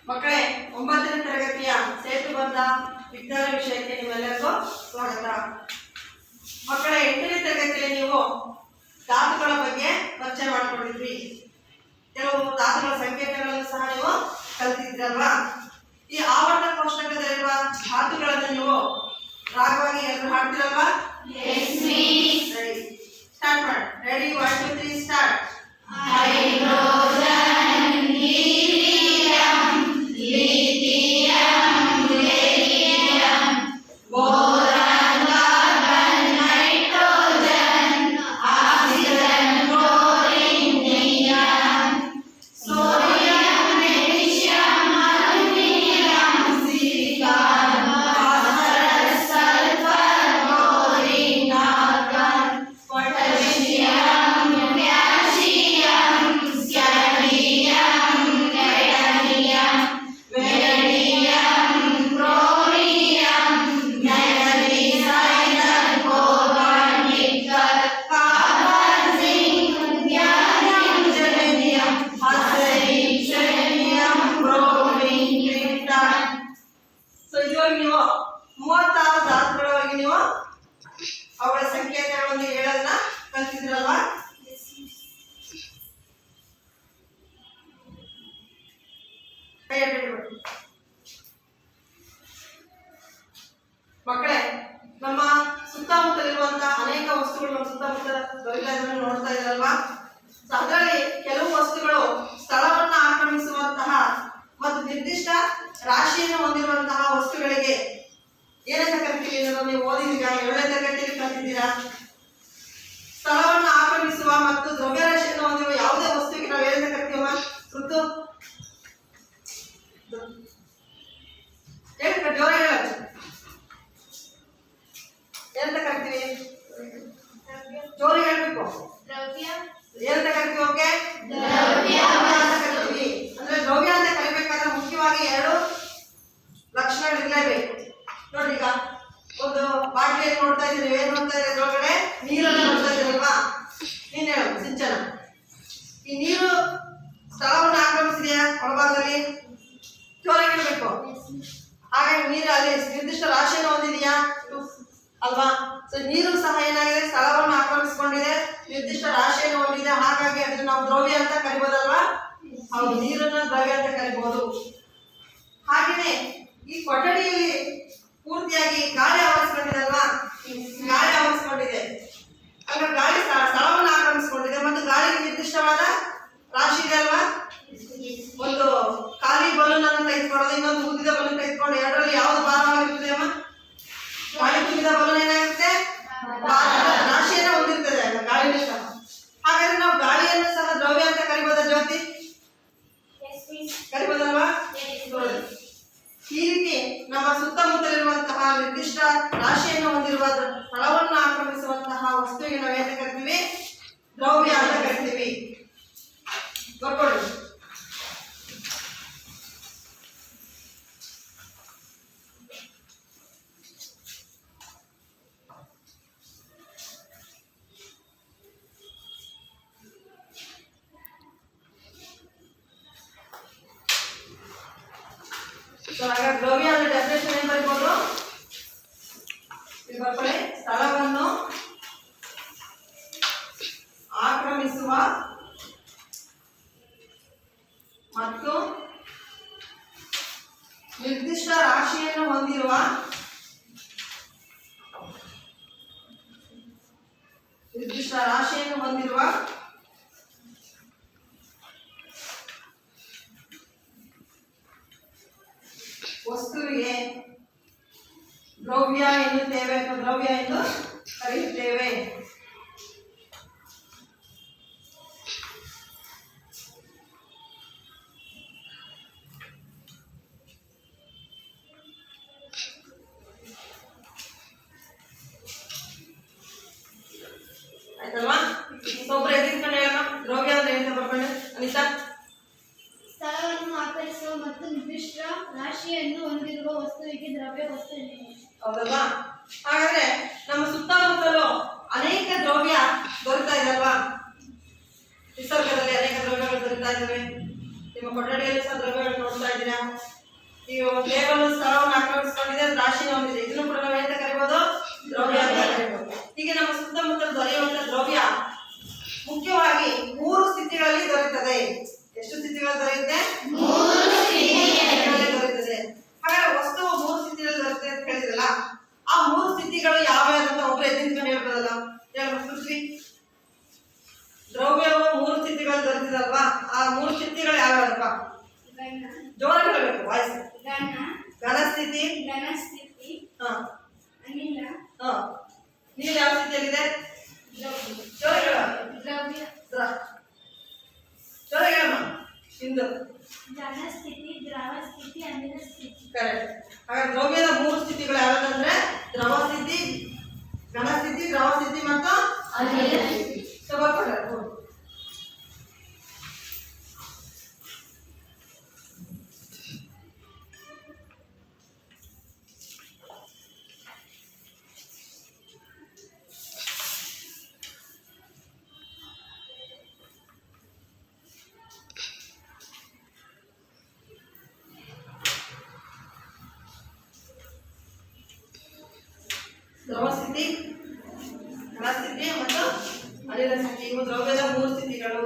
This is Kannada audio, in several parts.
ಮಕ್ಕಳೇ, 9ನೇ ತರಗತಿಯ ಸೇತುಬದ್ಧ ವಿಜ್ಞಾನ ವಿಷಯಕ್ಕೆ ನಿಮ್ಮೆಲ್ಲರಿಗೂ ಸ್ವಾಗತ. ಮಕ್ಕಳೇ, 8ನೇ ತರಗತಿಯಲ್ಲಿ ನೀವು ಧಾತುಗಳ ಬಗ್ಗೆ ಪರಿಚಯ ಮಾಡಿಕೊಂಡಿದ್ವಿ. ಕೆಲವು ಧಾತುಗಳ ಸಂಕೇತಗಳನ್ನು ಸಹ ನೀವು ಕಲಿತಿದ್ರಲ್ವಾ? ಈ ಆವರ್ತ ಕೋಷ್ಟಕದಲ್ಲಿರುವ ಧಾತುಗಳನ್ನು ನೀವು ರಾಗವಾಗಿ ಎಲ್ಲರೂ ಹಾಡ್ತಿರಲ್ವಾ? ಸ್ಟಾರ್ಟ್ ಮಾಡಿ. Ready, 1 2 3 start. ನೀವು 36 ಧಾತುಗಳವರೆಗೆ ನೀವು ಅವುಗಳ ಸಂಕೇತಗಳನ್ನು ಹೇಳೋದನ್ನ ಕಲಿತಿದ್ರಲ್ವಾ? ಮಕ್ಕಳೇ, ನಮ್ಮ ಸುತ್ತಮುತ್ತಲಿರುವಂತಹ ಅನೇಕ ವಸ್ತುಗಳು ನಮ್ಮ ಸುತ್ತಮುತ್ತ ನೋಡ್ತಾ ಇದ್ರಲ್ವಾ? ಅದರಲ್ಲಿ ಕೆಲವು ವಸ್ತುಗಳು ಸ್ಥಳವನ್ನು ಆಕ್ರಮಿಸುವಂತಹ ಮತ್ತು ನಿರ್ದಿಷ್ಟ ರಾಶಿಯನ್ನು ಹೊಂದಿರುವಂತಹ ವಸ್ತುಗಳಿಗೆ ಏನಂತ ಕರಿತೀವಿ ಅನ್ನೋದು ನೀವು ಓದಿದ್ದೀರಾ? 7ನೇ ತರಗತಿಯಲ್ಲಿ ಕಲಿತಿದ್ದೀರಾ? ಸ್ಥಳವನ್ನು ಆಕ್ರಮಿಸುವ ಮತ್ತು ದ್ರವ್ಯರಾಶಿಯನ್ನು ಹೊಂದಿರುವ ಯಾವುದೇ ವಸ್ತುವಿಗೆ ನಾವು ಏನಂತ ಕರಿತೀವಮ್ಮ? ಋತು ಜೋರ ಹೇಳೋದು ಏನಂತ ಕರಿತೀವಿ? ಜೋರ ಹೇಳ್ಬೇಕು. ಏನಂತ ಕರಿತೀವಿ? ಓಕೆ, ದ್ರವ್ಯ ಅಂತ ಕರಿತೀವಿ. ಅಂದ್ರೆ ದ್ರವ್ಯ ಅಂತ ಕರಿಬೇಕಾದ್ರೆ ಮುಖ್ಯವಾಗಿ 2 ಲಕ್ಷಣಗಳು ಇರಲೇಬೇಕು. ನೋಡಿ, ಈಗ ಒಂದು ಬಾಟ್ಲಿಯಲ್ಲಿ ನೋಡ್ತಾ ಇದ್ದೀರಿ, ಏನ್ ನೋಡ್ತಾ ಇದ್ದೀರಿ? ಅದ್ರೊಳಗಡೆ ನೀರನ್ನು ನೋಡ್ತಾ ಇದ್ದೀರಲ್ವಾ? ನೀನ್ ಹೇಳು ಸಿಂಚನ, ಈ ನೀರು ಸ್ಥಳವನ್ನು ಆಕ್ರಮಿಸಿದೆಯಾ ಒಳಭಾಗದಲ್ಲಿ? ಜೋರಾಗಿ ಹೇಳ್ಬೇಕು. ಹಾಗಾಗಿ ನೀರು ಅಲ್ಲಿ ನಿರ್ದಿಷ್ಟ ರಾಶಿಯನ್ನು ಹೊಂದಿದೆಯಾ ಅಲ್ವಾ? ಸೊ ನೀರು ಸಹ ಏನಾಗಿದೆ? ಸ್ಥಳವನ್ನು ಆಕ್ರಮಿಸಿಕೊಂಡಿದೆ, ನಿರ್ದಿಷ್ಟ ರಾಶಿಯನ್ನು ಹೊಂದಿದೆ. ಹಾಗಾಗಿ ಅದನ್ನ ನಾವು ದ್ರವ್ಯ ಅಂತ ಕರಿಬೋದಲ್ವಾ? ಹೌದು, ನೀರನ್ನ ದ್ರವ್ಯ ಅಂತ ಕರಿಬಹುದು. ಹಾಗೆಯೇ ಈ ಕೊಠಡಿಯಲ್ಲಿ ಪೂರ್ತಿಯಾಗಿ ಗಾಳಿ ಆವರಿಸಿಕೊಂಡಿದೆ ಅಲ್ವಾ? ಗಾಳಿ ಆವರಿಸಿಕೊಂಡಿದೆ, ಅಂದ್ರೆ ಗಾಳಿ ಸ್ಥಳವನ್ನು ಆಕ್ರಮಿಸಿಕೊಂಡಿದೆ ಮತ್ತು ಗಾಳಿಗೆ ನಿರ್ದಿಷ್ಟವಾದ ರಾಶಿ ಇದೆ ಅಲ್ವಾ? ಒಂದು ಖಾಲಿ ಬಲೂನ್ ಅನ್ನು ತೆಗೆದುಕೊಳ್ಳೋದು, ಇನ್ನೊಂದು ಉದ್ದಿದ ಬಲೂನ್ ತೆಗೆದುಕೊಂಡು ಎರಡರಲ್ಲಿ ಯಾವ್ದು ಭಾರವಾಗಿರ್ತದೆ ಅಮ್ಮ? ಗಾಳಿ ತುಂಬಿದ ಬಲೂನ್ ಏನಾಗುತ್ತೆ? ರಾಶಿಯನ್ನು ಹೊಂದಿರ್ತದೆ ಗಾಳಿನೂ ಸಹ. ಹಾಗಾದ್ರೆ ನಾವು ಗಾಳಿಯನ್ನು ಸಹ ದ್ರವ್ಯ ಅಂತ ಕರಿಬೋದಾ ಜ್ಯೋತಿ? ಕರಿಬೋದಲ್ವಾ? ಈ ರೀತಿ ನಮ್ಮ ಸುತ್ತಮುತ್ತಲಿರುವಂತಹ ನಿರ್ದಿಷ್ಟ ರಾಶಿಯನ್ನು ಹೊಂದಿರುವ ಸ್ಥಳವನ್ನು ಆಕ್ರಮಿಸುವಂತಹ ವಸ್ತುವಿಗೆ ನಾವು ಏನಂತ ಕರಿತೀವಿ? ದ್ರವ್ಯ ಅಂತ ಕರಿತೀವಿ. ಬರ್ಕೊಳ್ಳಿ. ಹಾಗಾದ್ರೆ ದ್ರವ್ಯ ಅಂದ್ರೆ ಡೆಫಿನೇಷನ್ ಏನ್ ಬರ್ಬೋದು? ಇಲ್ಲಿ ಬರ್ಕೊಳ್ಳಿ. ಸ್ಥಳವನ್ನು ಆಕ್ರಮಿಸುವ ಮತ್ತು ನಿರ್ದಿಷ್ಟ ರಾಶಿಯನ್ನು ಹೊಂದಿರುವ ವಸ್ತುವಿಗೆ ದ್ರವ್ಯ ಎನ್ನುತ್ತೇವೆ ಅಥವಾ ದ್ರವ್ಯ ಎಂದು ಕರೆಯುತ್ತೇವೆ. ಆಯ್ತಲ್ವಾ? ಒಬ್ಬರು ಎದುರ್ಕೊಂಡು ಹೇಳೋಣ, ದ್ರವ್ಯ ಅಂದ್ರೆ ಏನಂತ ಬರ್ಕೊಂಡು. ಅನಿತಾ? ಸ್ಥಳವನ್ನು ಆಕರ್ಷಿಸುವ ಮತ್ತು ನಿರ್ದಿಷ್ಟ ರಾಶಿಯನ್ನು ಹೊಂದಿರುವ ವಸ್ತುವಿಗೆ ದ್ರವ್ಯ ವಸ್ತು ಎನ್ನುತ್ತಾರೆ. ಹೌದಲ್ವಾ? ಹಾಗಾದ್ರೆ ನಮ್ಮ ಸುತ್ತಮುತ್ತಲು ಅನೇಕ ದ್ರವ್ಯ ದೊರೆತಾ ಇದೆ ಅಲ್ವಾ? ನಿಸರ್ಗದಲ್ಲಿ ಅನೇಕ ದ್ರವ್ಯಗಳು ದೊರೆತಾ ಇದ್ದಾವೆ. ನಿಮ್ಮ ಕೊಠಡಿಯಲ್ಲಿ ಸಹ ದ್ರವ್ಯಗಳನ್ನು ನೋಡ್ತಾ ಇದ್ದೀರಾ. ಈಗ ಒಂದು ಟೇಬಲ್ ಸ್ಥಳವನ್ನು ಆಕ್ರಮಿಸಿಕೊಂಡಿದೆ, ರಾಶಿನ ಹೊಂದಿದೆ. ಇದನ್ನು ಕೂಡ ನಾವು ಏನಂತ ಕರಿಬಹುದು? ದ್ರವ್ಯ ಅಂತ ಕರಿಬಹುದು. ಹೀಗೆ ನಮ್ಮ ಸುತ್ತಮುತ್ತ ದೊರೆಯುವಂತ ದ್ರವ್ಯ ಮುಖ್ಯವಾಗಿ 3 ಸ್ಥಿತಿಗಳಲ್ಲಿ ದೊರೆಯುತ್ತದೆ. ಎಷ್ಟು ಸ್ಥಿತಿಗಳಲ್ಲಿ ದೊರೆಯುತ್ತೆ? 3 ಸ್ಥಿತಿಗಳಲ್ಲಿ ದೊರೆಯುತ್ತದೆ. ಹಾಗಾದ್ರೆ ವಸ್ತುವು 3 ಸ್ಥಿತಿಗಳಲ್ಲಿ ದೊರೆಯುತ್ತೆ ಅಂತ ಹೇಳಿದ್ರಲ್ಲ, ಆ 3 ಸ್ಥಿತಿಗಳು ಯಾವ್ಯಾವಂತ ಒಬ್ರು ಎದ್ದಿನ್ಕೊಂಡು ಹೇಳ್ಬೋದಲ್ಲ? ಪೃಥ್ವಿ, ದ್ರವ್ಯವು 3 ಸ್ಥಿತಿಗಳಲ್ಲಿ ದೊರೆತಿದಲ್ವಾ? ಆ 3 ಸ್ಥಿತಿಗಳು ಯಾವ್ಯಾವಪ್ಪ? ಜೋರಾಗಿ ಹೇಳಬೇಕು, ವಾಯ್ಸ್. ಘನ ಸ್ಥಿತಿ, ಹಾ, ಅನಿಲ, ಹಾ. ನೀರು ಯಾವ ಸ್ಥಿತಿಯಲ್ಲಿದೆ? ಜೋರಾಗಿ ಹೇಳ. ಜೋರಾಗಿ ಹೇಳಮ್ಮ. ಇಂದು ಘನ ಸ್ಥಿತಿ, ದ್ರವ ಸ್ಥಿತಿ, ಅನಿಲ ಸ್ಥಿತಿ. ಕರೆಕ್ಟ್. ಹಾಗಾದ್ರೆ ದ್ರವ್ಯದ 3 ಸ್ಥಿತಿಗಳು ಯಾವ್ದಂದ್ರೆ ದ್ರವ ಸ್ಥಿತಿ, ಘನ ಸ್ಥಿತಿ, ದ್ರವ ಸ್ಥಿತಿ ಮತ್ತು ಅನಿಲ ಸ್ಥಿತಿ. ಬರ್ಕೊಂಡು ದ್ರವ ಸ್ಥಿತಿ, ಘನ ಸ್ಥಿತಿ ಮತ್ತು ಅನಿಲ ಸ್ಥಿತಿ ಇವು ದ್ರವ್ಯದ 3 ಸ್ಥಿತಿಗಳು.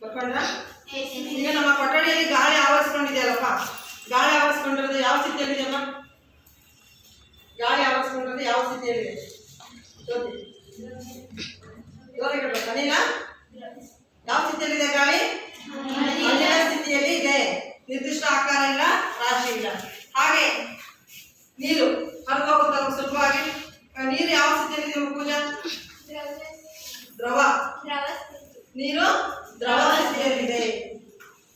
ಬರ್ಕೊಂಡ್ರ? ಈಗ ನಮ್ಮ ಕೊಠಡಿಯಲ್ಲಿ ಗಾಳಿ ಆವರಿಸ್ಕೊಂಡಿದೆಯಲ್ಲಪ್ಪ, ಗಾಳಿ ಆವರಿಸ್ಕೊಂಡಿರೋದು ಯಾವ ಸ್ಥಿತಿಯಲ್ಲಿದೆಯಮ್ಮ? ಗಾಳಿ ಆವರಿಸ್ಕೊಂಡಿರೋದು ಯಾವ ಸ್ಥಿತಿಯಲ್ಲಿದೆ? ಅನಿಲ ಯಾವ ಸ್ಥಿತಿಯಲ್ಲಿದೆ? ಗಾಳಿ ಅನಿಲ ಸ್ಥಿತಿಯಲ್ಲಿ ಇದೆ. ನಿರ್ದಿಷ್ಟ ಆಕಾರ ಇಲ್ಲ, ರಾಶಿ ಇಲ್ಲ. ಹಾಗೆ ನೀರು ಹರಿದೋಗುತ್ತಲ್ಲ ಸುಲಭವಾಗಿ. ನೀರು ಯಾವ ಸ್ಥಿತಿಯಲ್ಲಿದೆ ಪೂಜಾ? ದ್ರವ. ನೀರು ದ್ರವ ಸ್ಥಿತಿಯಲ್ಲಿದೆ.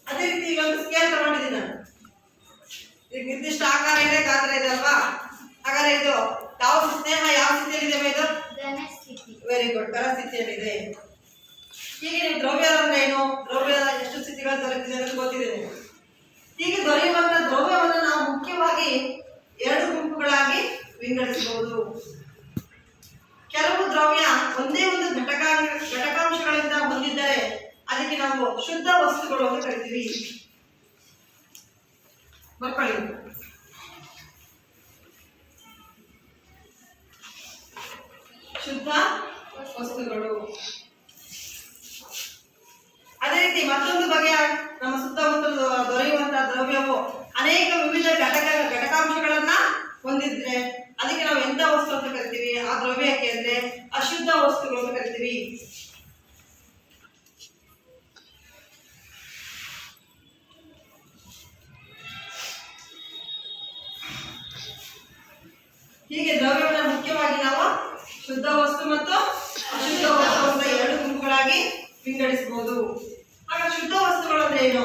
ಅದೇ ರೀತಿ ಈಗ ಒಂದು ಸ್ಕೇಲ್ ತಗೊಂಡಿದ್ದೀನಿ ನಾನು. ಈಗ ನಿರ್ದಿಷ್ಟ ಆಕಾರ ಇದೆ, ಗಾತ್ರ ಇದೆ ಅಲ್ವಾ? ಹಾಗಾದ್ರೆ ಇದು ಯಾವ ಸ್ನೇಹ ಯಾವ ಸ್ಥಿತಿಯಲ್ಲಿದೆ? ಇದು ವೆರಿ ಗುಡ್, ಘನ ಸ್ಥಿತಿಯಲ್ಲಿದೆ. ಹೀಗೆ ನೀವು ದ್ರವ್ಯ ಅಂದ್ರೆ ಏನು, ದ್ರವ್ಯದ ಎಷ್ಟು ಸ್ಥಿತಿಗಳು ದೊರೆತಿದೆ ಅಂತ ಗೊತ್ತಿದೆ ನೀವು. ಹೀಗೆ ದೊರೆಯುವಂತ ದ್ರವ್ಯವನ್ನು ನಾವು ಮುಖ್ಯವಾಗಿ 2 ಗುಂಪುಗಳಾಗಿ ವಿಂಗಡಿಸಬಹುದು. ಕೆಲವು ದ್ರವ್ಯ ಒಂದೇ ಒಂದು ಘಟಕಾಂಶಗಳಿಂದ ಹೊಂದಿದ್ದರೆ ಅದಕ್ಕೆ ನಾವು ಶುದ್ಧ ವಸ್ತುಗಳು ಅಂತ ಕರಿತೀವಿ. ಬರ್ಕೊಳ್ಳಿ. ಶುದ್ಧ ವಸ್ತುಗಳು. ಅದೇ ರೀತಿ ಮತ್ತೊಂದು ಬಗೆಯ ನಮ್ಮ ಸುತ್ತಮುತ್ತಲು ದೊರೆಯುವಂತಹ ದ್ರವ್ಯವು ಅನೇಕ ವಿವಿಧ ಘಟಕಾಂಶಗಳನ್ನ ಹೊಂದಿದ್ರೆ ಅದಕ್ಕೆ ನಾವು ಎಂತ ವಸ್ತು ಅಂತ ಕರಿತೀವಿ? ಆ ದ್ರವ್ಯಕ್ಕೆ ಅಂದ್ರೆ ಅಶುದ್ಧ ವಸ್ತುಗಳು ಅಂತ ಕರಿತೀವಿ. ಹೀಗೆ ದ್ರವ್ಯವನ್ನು ಮುಖ್ಯವಾಗಿ ನಾವು ಶುದ್ಧ ವಸ್ತು ಮತ್ತು ಅಶುದ್ಧ ವಸ್ತು ಅಂತ 2 ಗುಂಪುಗಳಾಗಿ ವಿಂಗಡಿಸಬಹುದು. ಆಗ ಶುದ್ಧ ವಸ್ತುಗಳು ಅಂದ್ರೆ ಏನು?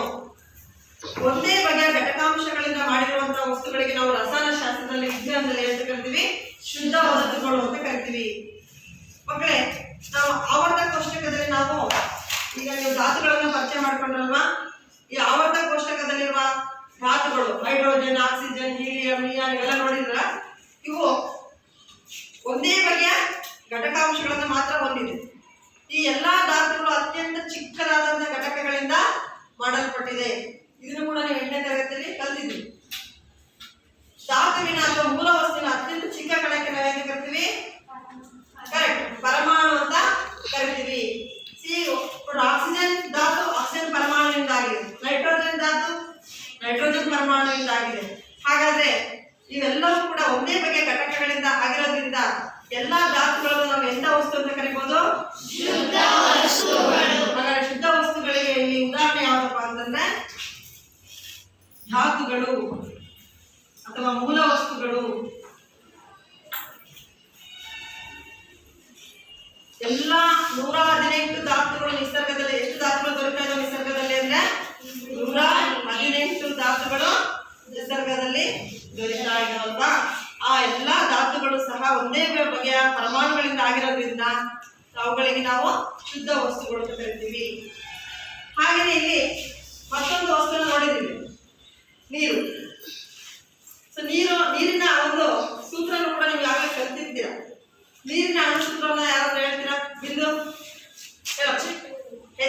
ಒಂದೇ ಬಗೆಯ ಘಟಕಾಂಶಗಳಿಂದ ಮಾಡಿರುವಂತಹ ವಸ್ತುಗಳಿಗೆ ನಾವು ರಸಾಯನಶಾಸ್ತ್ರದಲ್ಲಿ, ವಿಜ್ಞಾನದಲ್ಲಿ ಅಂತ ಕರಿತೀವಿ ಶುದ್ಧ ವಸ್ತುಗಳು ಅಂತ ಕರಿತೀವಿ. ಮಕ್ಕಳೇ, ನಾವು ಆವರ್ತಕ ಕೋಷ್ಟಕದಲ್ಲಿ ನಾವು ಈಗ ನೀವು ಧಾತುಗಳನ್ನು ಪರಿಚಯ ಮಾಡ್ಕೊಂಡ್ರಲ್ವಾ? ಈ ಆವರ್ತಕ ಕೋಷ್ಟಕದಲ್ಲಿರುವ ಧಾತುಗಳು ಹೈಡ್ರೋಜನ್, ಆಕ್ಸಿಜನ್, ಹೀಲಿಯಂ, ನಿಯಾನ್ ಇವೆಲ್ಲ ನೋಡಿದ್ರ? ಇವು ಒಂದೇ ಬಗೆಯ ಘಟಕಾಂಶಗಳನ್ನು ಮಾತ್ರ ಹೊಂದಿದೆ. ಈ ಎಲ್ಲಾ ಧಾತುಗಳು ಅತ್ಯಂತ ಚಿಕ್ಕದಾದಂತಹ ಘಟಕಗಳಿಂದ ಮಾಡಲ್ಪಟ್ಟಿದೆ. ಇದನ್ನು ಕೂಡ ನೀವು 8ನೇ ತರಗತಿಯಲ್ಲಿ ಕಲಿತಿದ್ದೀವಿ. ಧಾತುವಿನ ಅಥವಾ ಮೂಲ ವಸ್ತುವಿನ ಅತ್ಯಂತ ಚಿಕ್ಕ ಕಣಕ್ಕೆ ನಾವೇನು ಕರಿತೀವಿ? ಕರೆಕ್ಟ್, ಪರಮಾಣು ಅಂತ ಕರಿತೀವಿ. ಆಕ್ಸಿಜನ್ ಧಾತು ಆಕ್ಸಿಜನ್ ಪರಮಾಣುವಿಂದ ಆಗಿದೆ, ನೈಟ್ರೋಜನ್ ಧಾತು ನೈಟ್ರೋಜನ್ ಪರಮಾಣುವಿಂದ ಆಗಿದೆ. ಹಾಗಾದ್ರೆ ಇವೆಲ್ಲವೂ ಕೂಡ ಒಂದೇ ಬಗೆಯ ಘಟಕಗಳಿಂದ ಆಗಿರೋದ್ರಿಂದ ಎಲ್ಲಾ ಧಾತುಗಳನ್ನು ನಾವು ಎಂತ ವಸ್ತು ಅಂತ ಕರಿಬಹುದು? ಶುದ್ಧ ವಸ್ತುಗಳು. ಹಾಗಾದ್ರೆ ಶುದ್ಧ ವಸ್ತುಗಳಿಗೆ ಇಲ್ಲಿ ಉದಾಹರಣೆ ಯಾವ್ದಪ್ಪ ಅಂತಂದ್ರೆ ಧಾತುಗಳು ಅಥವಾ ಮೂಲ ವಸ್ತುಗಳು. ಎಲ್ಲಾ 118 ಧಾತುಗಳು ನಿಸರ್ಗದಲ್ಲಿ, ಎಷ್ಟು ಧಾತುಗಳು ದೊರಕ್ತಾ ಇದಾವೆ ನಿಸರ್ಗದಲ್ಲಿ ಅಂದ್ರೆ 118 ಧಾತುಗಳು ನಿಸರ್ಗದಲ್ಲಿ ದೊರೀತಾ ಇದಾವಲ್ವಾ? ಆ ಎಲ್ಲಾ ಧಾತುಗಳು ಸಹ ಒಂದೇ ಬಗೆಯ ಪರಮಾಣುಗಳಿಂದ ಆಗಿರೋದ್ರಿಂದ ಅವುಗಳಿಗೆ ನಾವು ಶುದ್ಧ ವಸ್ತುಗಳು ಅಂತ ಕರಿತೀವಿ. ಹಾಗೆಯೇ ಇಲ್ಲಿ ಮತ್ತೊಂದು ವಸ್ತುವನ್ನು ನೋಡಿದ್ದೀವಿ. ನೀರು. ಸೊ ನೀರಿನ ಒಂದು ಸೂತ್ರನೂ ಕೂಡ ನೀವು ಯಾವಾಗ ಕಲ್ತಿರ್ತೀರ. ನೀರಿನ ಅಣುಸೂತ್ರವನ್ನು ಯಾರಾದ್ರೂ ಹೇಳ್ತೀರಾ? ಬಿಂದು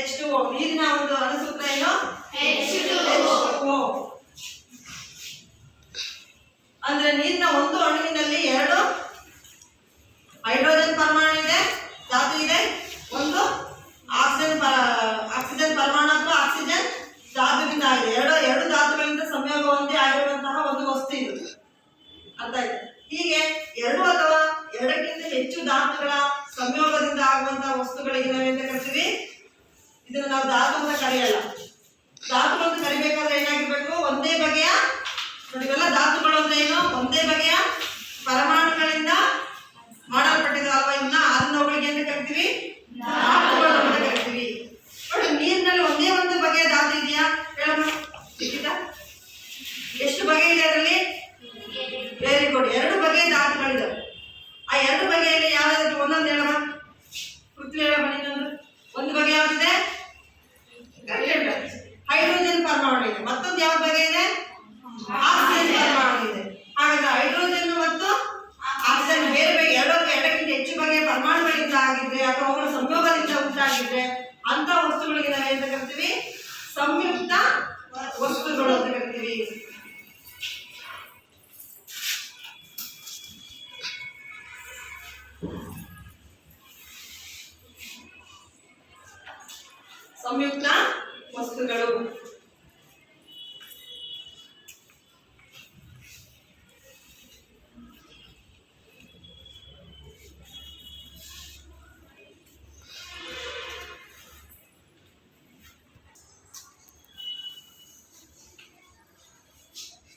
H2O. ನೀರಿನ ಒಂದು ಅಣುಸೂತ್ರ ಏನು? H2O. ಅಂದ್ರೆ ನೀರಿನ ಒಂದು ಅಣುವಿನಲ್ಲಿ 2 ಹೈಡ್ರೋಜನ್ ಪರಮಾಣು ಇದೆ, ಧಾತು ಇದೆ, ಒಂದು ಆಕ್ಸಿಜನ್ ಪರಮಾಣು ಅಥವಾ ಆಕ್ಸಿಜನ್ ಧಾತುವಿಂದ ಆಗಿದೆ. ಎರಡು ಧಾತುಗಳಿಂದ ಸಂಯೋಗ ಹೊಂದಿ ಆಗಿರುವಂತಹ ಒಂದು ವಸ್ತು ಇದು. ಅರ್ಥ ಆಯ್ತು? ಹೀಗೆ 2 ಅಥವಾ 2ಕ್ಕಿಂತ ಹೆಚ್ಚು ಧಾತುಗಳ ಸಂಯೋಗದಿಂದ ಆಗುವಂತಹ ವಸ್ತುಗಳಿಗೆ ನಾವೆಂತ ಕರಿತೀವಿ? ಇದನ್ನು ನಾವು ಧಾತು ಅಂತ ಕರೆಯಲ್ಲ. ಧಾತುಗಳನ್ನು ಕರಿಬೇಕಾದ್ರೆ ಏನಾಗಿರ್ಬೇಕು? ಒಂದೇ ಬಗೆಯ ಇವೆಲ್ಲ ಧಾತುಗಳು ಅಂದ್ರೆ ಏನು? ಒಂದೇ ಬಗೆಯ ಪರಮಾಣುಗಳಿಂದ ಮಾಡಲ್ಪಟ್ಟಿದಾವ. ಇನ್ನ ಅದನ್ನವುಗಳಿಗೆ ಅಂತ ಕರಿತೀವಿ? ಧಾತುಗಳು ಅಂತ ಕರಿತೀವಿ. ನೋಡಿ, ನೀರಿನಲ್ಲಿ ಒಂದೇ ಒಂದು ಬಗೆಯ ಧಾತು ಇದೆಯಾ? ಹೇಳಮ್ಮ. ಎಷ್ಟು ಬಗೆ ಇದೆ ಅದರಲ್ಲಿ? Very good. 2 ಬಗೆಯ ಧಾತುಗಳಿದಾವೆ. ಆ 2 ಬಗೆಯಲ್ಲಿ ಯಾವ್ದಾದ್ರು ಒಂದೊಂದು ಹೇಳಮ್ಮ. ಪೃಥ್ವಿ ಹೇಳಮ್ಮ ನೀನೊಂದು. ಒಂದು ಬಗೆ ಯಾವ್ದಿದೆ? ಹೈಡ್ರೋಜನ್ ಪರಮಾಣು ಇದೆ. ಮತ್ತೊಂದು ಯಾವ ಬಗೆ ಇದೆ? ಆಕ್ಸಿಜನ್ ಪರಮಾಣು ಇದೆ. ಹಾಗಾದ್ರೆ ಹೈಡ್ರೋಜನ್ ಮತ್ತು ಆಕ್ಸಿಜನ್ ಬೇರೆ ಬೇರೆ 2ಕ್ಕಿಂತ ಹೆಚ್ಚು ಬಗೆಯ ಪರಮಾಣುಗಳಿಂದ ಆಗಿದ್ರೆ ಅಥವಾ ಅವುಗಳ ಸಂಯೋಗದಿಂದ ಉಂಟಾಗಿದ್ರೆ ಅಂತ ವಸ್ತುಗಳಿಗೆ ನಾವು ಏನಂತ ಕರಿತೀವಿ? ಸಂಯುಕ್ತ ವಸ್ತುಗಳು ಅಂತ ಕರಿತೀವಿ. ಸಂಯುಕ್ತ ವಸ್ತುಗಳು.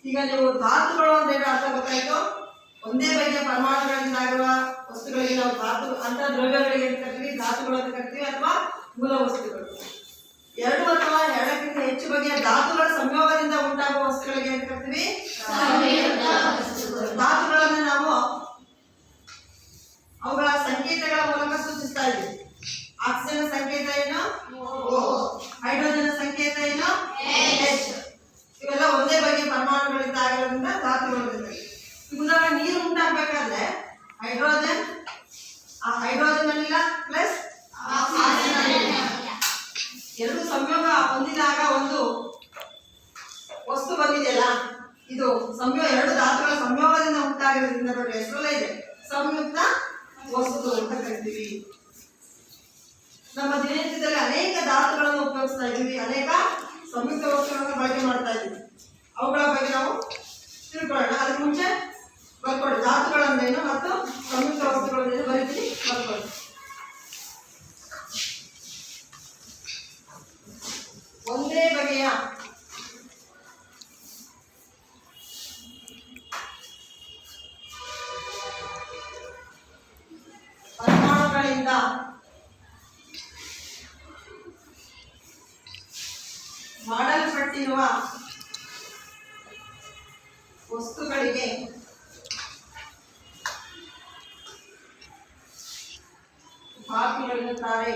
ಈಗ ನೀವು ಧಾತುಗಳು ಅಂದ್ರೆ ಅರ್ಥ ಗೊತ್ತಾಯ್ತು. ಒಂದೇ ಬಗೆಯ ಪರಮಾಣುಗಳಿಂದ ಆಗಿರುವ ವಸ್ತುಗಳಿಗೆ ನಾವು ಧಾತು ಅಂತ ದ್ರವ್ಯಗಳಿಗೆ ಅಂತ ಕರಿತೀವಿ, ಧಾತುಗಳು ಅಂತ ಕರಿತೀವಿ ಅಥವಾ ಮೂಲ ವಸ್ತುಗಳು. 2 ಅಥವಾ 2ಕ್ಕಿಂತ ಹೆಚ್ಚು ಬಗೆಯ ಧಾತುಗಳ ಸಂಯೋಗದಿಂದ ಉಂಟಾಗುವ ವಸ್ತುಗಳಿಗೆ ಅಂತ ಕರಿತೀವಿ ಧಾತುಗಳನ್ನು ನಾವು ಅವುಗಳ ಸಂಕೇತಗಳ ಮೂಲಕ ಸೂಚಿಸ್ತಾ ಇದ್ದೀವಿ. ಆಕ್ಸಿಜನ್ ಸಂಕೇತ ಏನು? O. ಹೈಡ್ರೋಜನ್ ಸಂಕೇತ ಏನು? H. ಇವೆಲ್ಲ ಒಂದೇ ಬಗೆಯ ಪರಮಾಣುಗಳಿಂದ ಆಗಿರೋದ್ರಿಂದ ಧಾತುಗಳು. ಉದಾಹರಣೆ, ನೀರು ಉಂಟಾಗಬೇಕಾದ್ರೆ ಹೈಡ್ರೋಜನ್ ಹೈಡ್ರೋಜನ್ ಅನಿಲ ಪ್ಲಸ್ ಆಕ್ಸಿಜನ್ ಅನಿಲ 2 ಸಂಯೋಗ ಹೊಂದಿದಾಗ ಒಂದು ವಸ್ತು ಬಂದಿದೆಯಲ್ಲ, ಇದು 2 ಧಾತುಗಳ ಸಂಯೋಗದಿಂದ ಉಂಟಾಗಿರೋದ್ರಿಂದ ನೋಡಿ ಹೆಸರಲ್ಲೇ ಇದೆ ಸಂಯುಕ್ತ ವಸ್ತು ಅಂತ ಕರಿತೀವಿ. ನಮ್ಮ ದಿನನಿತ್ಯದಲ್ಲಿ ಅನೇಕ ಧಾತುಗಳನ್ನು ಉಪಯೋಗಿಸ್ತಾ ಇದ್ದೀವಿ, ಅನೇಕ ಸಂಯುಕ್ತ ವಸ್ತುಗಳನ್ನು ಬಳಕೆ ಮಾಡ್ತಾ ಇದ್ದೀವಿ. ಅವುಗಳ ಬಗ್ಗೆ ನಾವು ತಿಳ್ಕೊಳ್ಳೋಣ. ಅದಕ್ಕೆ ಮುಂಚೆ ಬರ್ಕೊಳ್ಳಿ ಧಾತುಗಳಂದ್ರೇನು ಮತ್ತು ಸಂಯುಕ್ತ ವಸ್ತುಗಳಂದ್ರೇನು ಬರೀತೀನಿ, ಬರ್ಕೊಳ್ಳಿ. ಒಂದೇ ಬಗೆಯ ಪರಮಾಣುಗಳಿಂದ ಮಾಡಲ್ಪಟ್ಟಿರುವ ವಸ್ತುಗಳಿಗೆ ಧಾತುಗಳೆನ್ನುತ್ತಾರೆ.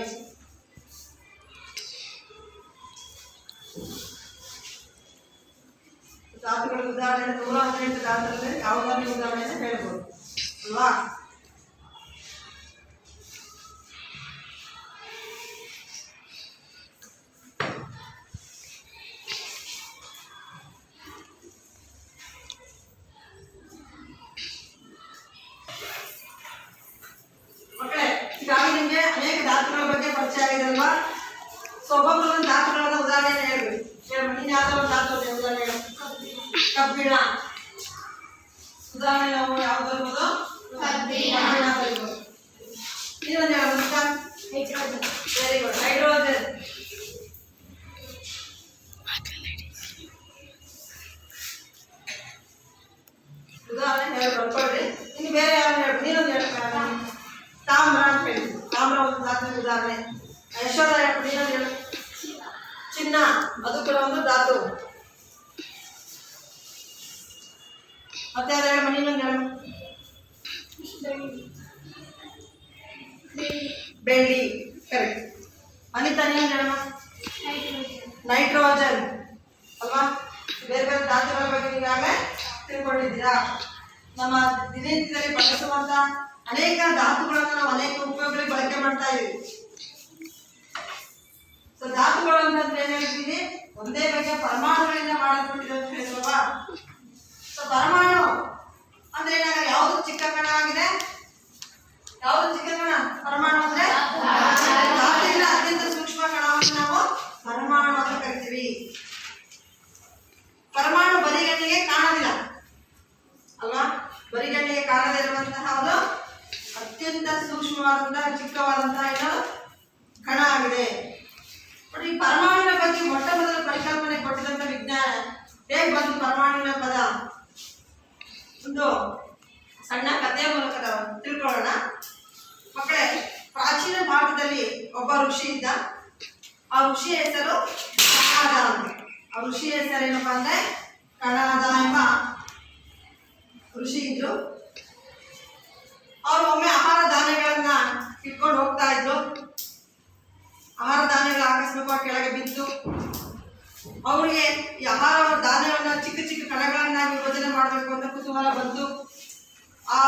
ಧಾತುಗಳ ಉದಾಹರಣೆ 118 ಧಾತುಗಳಲ್ಲಿ ಯಾವುದಾದ್ರೂ ಉದಾಹರಣೆ ಹೇಳ್ಬೋದು ಅಲ್ವಾ? ಮಕ್ಕಳೇ, ಈಗಾಗಲೇ ನಿಮಗೆ ಅನೇಕ ಧಾತುಗಳ ಬಗ್ಗೆ ಪರಿಚಯ ಆಗಿದೆಲ್ವಾ? ಸೊ ಒಬ್ಬೊಬ್ಬರೊಂದು ಧಾತುಗಳನ್ನ ಉದಾಹರಣೆ ಹೇಳ್ಬೇಕು. ನೀನು ಯಾವ್ದಾದ್ರು ಒಂದು ಧಾತು ಉದಾಹರಣೆ ಹೇಳು. ಕಬ್ಬಿಣ ಉದಾಹರಣೆ ನಾವು ಯಾವ್ದು ಬರ್ಬೋದು? ಕಬ್ಬಿಣ ಬರ್ಬೋದು. ನೀನೊಂದು ಹೇಳ್ಬೋದು. Very good. ಹೈಡ್ರೋಜನ್. ಉದಾಹರಣೆ ಹೇಳಿ ಬರ್ಕೊಳ್ರಿ. ಇನ್ನು ಬೇರೆ ಯಾರು ಹೇಳಿ? ನೀನೊಂದು ಹೇಳ್ತಾರೆ. ತಾಮ್ರ ಅಂತ ಹೇಳಿ. ತಾಮ್ರ ಒಂದು ಧಾತು ಉದಾಹರಣೆ. ಯಶೋಧ ಹೇಳ್ಬಿಟ್ಟು ನೀನೊಂದು ಹೇಳು. ಚಿನ್ನ, ಅದು ಕೂಡ ಒಂದು ಧಾತು. ಮತ್ತೆ ಯಾರು ಹೇಳಮ್ಮ? ನೀನೊಂದು ಹೇಳು. ಬೆಳ್ಳಿ. ಕರೆಕ್ಟ್. ಅನಿತಾ ನೀನೊಂದು ಹೇಳಮ್ಮ. ನೈಟ್ರೋಜನ್ ಅಲ್ವಾ? ಬೇರೆ ಬೇರೆ ಧಾತುಗಳ ಬಗ್ಗೆ ನೀವಾಗಲೇ ತಿಳ್ಕೊಂಡಿದ್ದೀರಾ. ನಮ್ಮ ದಿನನಿತ್ಯದಲ್ಲಿ ಬಳಸುವಂತ ಅನೇಕ ಧಾತುಗಳನ್ನು ನಾವು ಅನೇಕ ಉಪಯೋಗಗಳಿಗೆ ಬಳಕೆ ಮಾಡ್ತಾ ಇದ್ದೀವಿ. ಸೊ ಧಾತುಗಳು ಅಂತಂದ್ರೆ ಏನ್ ಹೇಳ್ತೀನಿ, ಒಂದೇ ಬಗೆಯ ಪರಮಾಣುಗಳಿಂದ ಮಾಡಲ್ಪಟ್ಟಿದೆ ಅಂತ ಹೇಳಿದ್ರಲ್ವಾ. ಸೊ ಪರಮಾಣು ಅಂದ್ರೆ ಏನಾಗ ಯಾವುದು ಚಿಕ್ಕ ಕಣ ಆಗಿದೆ, ಯಾವುದು ಚಿಕ್ಕ ಕಣ? ಪರಮಾಣು ಅಂದ್ರೆ ಧಾತುವಿನ ಅತ್ಯಂತ ಸೂಕ್ಷ್ಮ ಕಣವನ್ನು ನಾವು ಪರಮಾಣು ಅಂತ ಕರಿತೀವಿ. ಪರಮಾಣು ಬರಿಗಣ್ಣಿಗೆ ಕಾಣೋದಿಲ್ಲ ಅಲ್ವಾ, ಬರಿಗಣ್ಣಿಗೆ ಕಾಣದೇ ಇರುವಂತಹ ಒಂದು ಅತ್ಯಂತ ಸೂಕ್ಷ್ಮವಾದಂತಹ ಚಿಕ್ಕವಾದಂತಹ ಏನು ಕಣ ಆಗಿದೆ. ಬಟ್ ಈ ಪರಮಾಣುವಿನ ಬಗ್ಗೆ ಮೊಟ್ಟ ಮೊದಲ ಪರಿಕಲ್ಪನೆ ಕೊಟ್ಟಿದಂತ ವಿಜ್ಞಾನ ಹೇಗೆ ಬಂತು? ಪರಮಾಣುವಿನ ಪದ ಒಂದು ಸಣ್ಣ ಕಥೆಯ ಮೂಲಕ ನಾವು ತಿಳ್ಕೊಳ್ಳೋಣ ಮಕ್ಕಳೇ. ಪ್ರಾಚೀನ ಭಾರತದಲ್ಲಿ ಒಬ್ಬ ಋಷಿ ಇದ್ದ. ಆ ಋಷಿಯ ಹೆಸರು ಕಣಾದ ಅಂತ. ಆ ಋಷಿಯ ಹೆಸರೇನಪ್ಪ ಅಂದ್ರೆ ಕಣಾದ ಎಂಬ ಋಷಿ ಇದ್ರು. ಅವರು ಒಮ್ಮೆ ಆಹಾರ ಧಾನ್ಯಗಳನ್ನ ಇಟ್ಕೊಂಡು ಹೋಗ್ತಾ ಇದ್ರು. ಆಹಾರ ಧಾನ್ಯಗಳು ಆಕಸ್ಮಿಕವಾಗಿ ಕೆಳಗೆ ಬಿದ್ದು ಅವರಿಗೆ ಈ ಆಹಾರ ಧಾನ್ಯವನ್ನ ಚಿಕ್ಕ ಚಿಕ್ಕ ಕಣಗಳನ್ನಾಗಿ ವಿಭಜನೆ ಮಾಡಬೇಕು ಅಂತ ಕುತೂಹಲ ಬಂತು. ಆ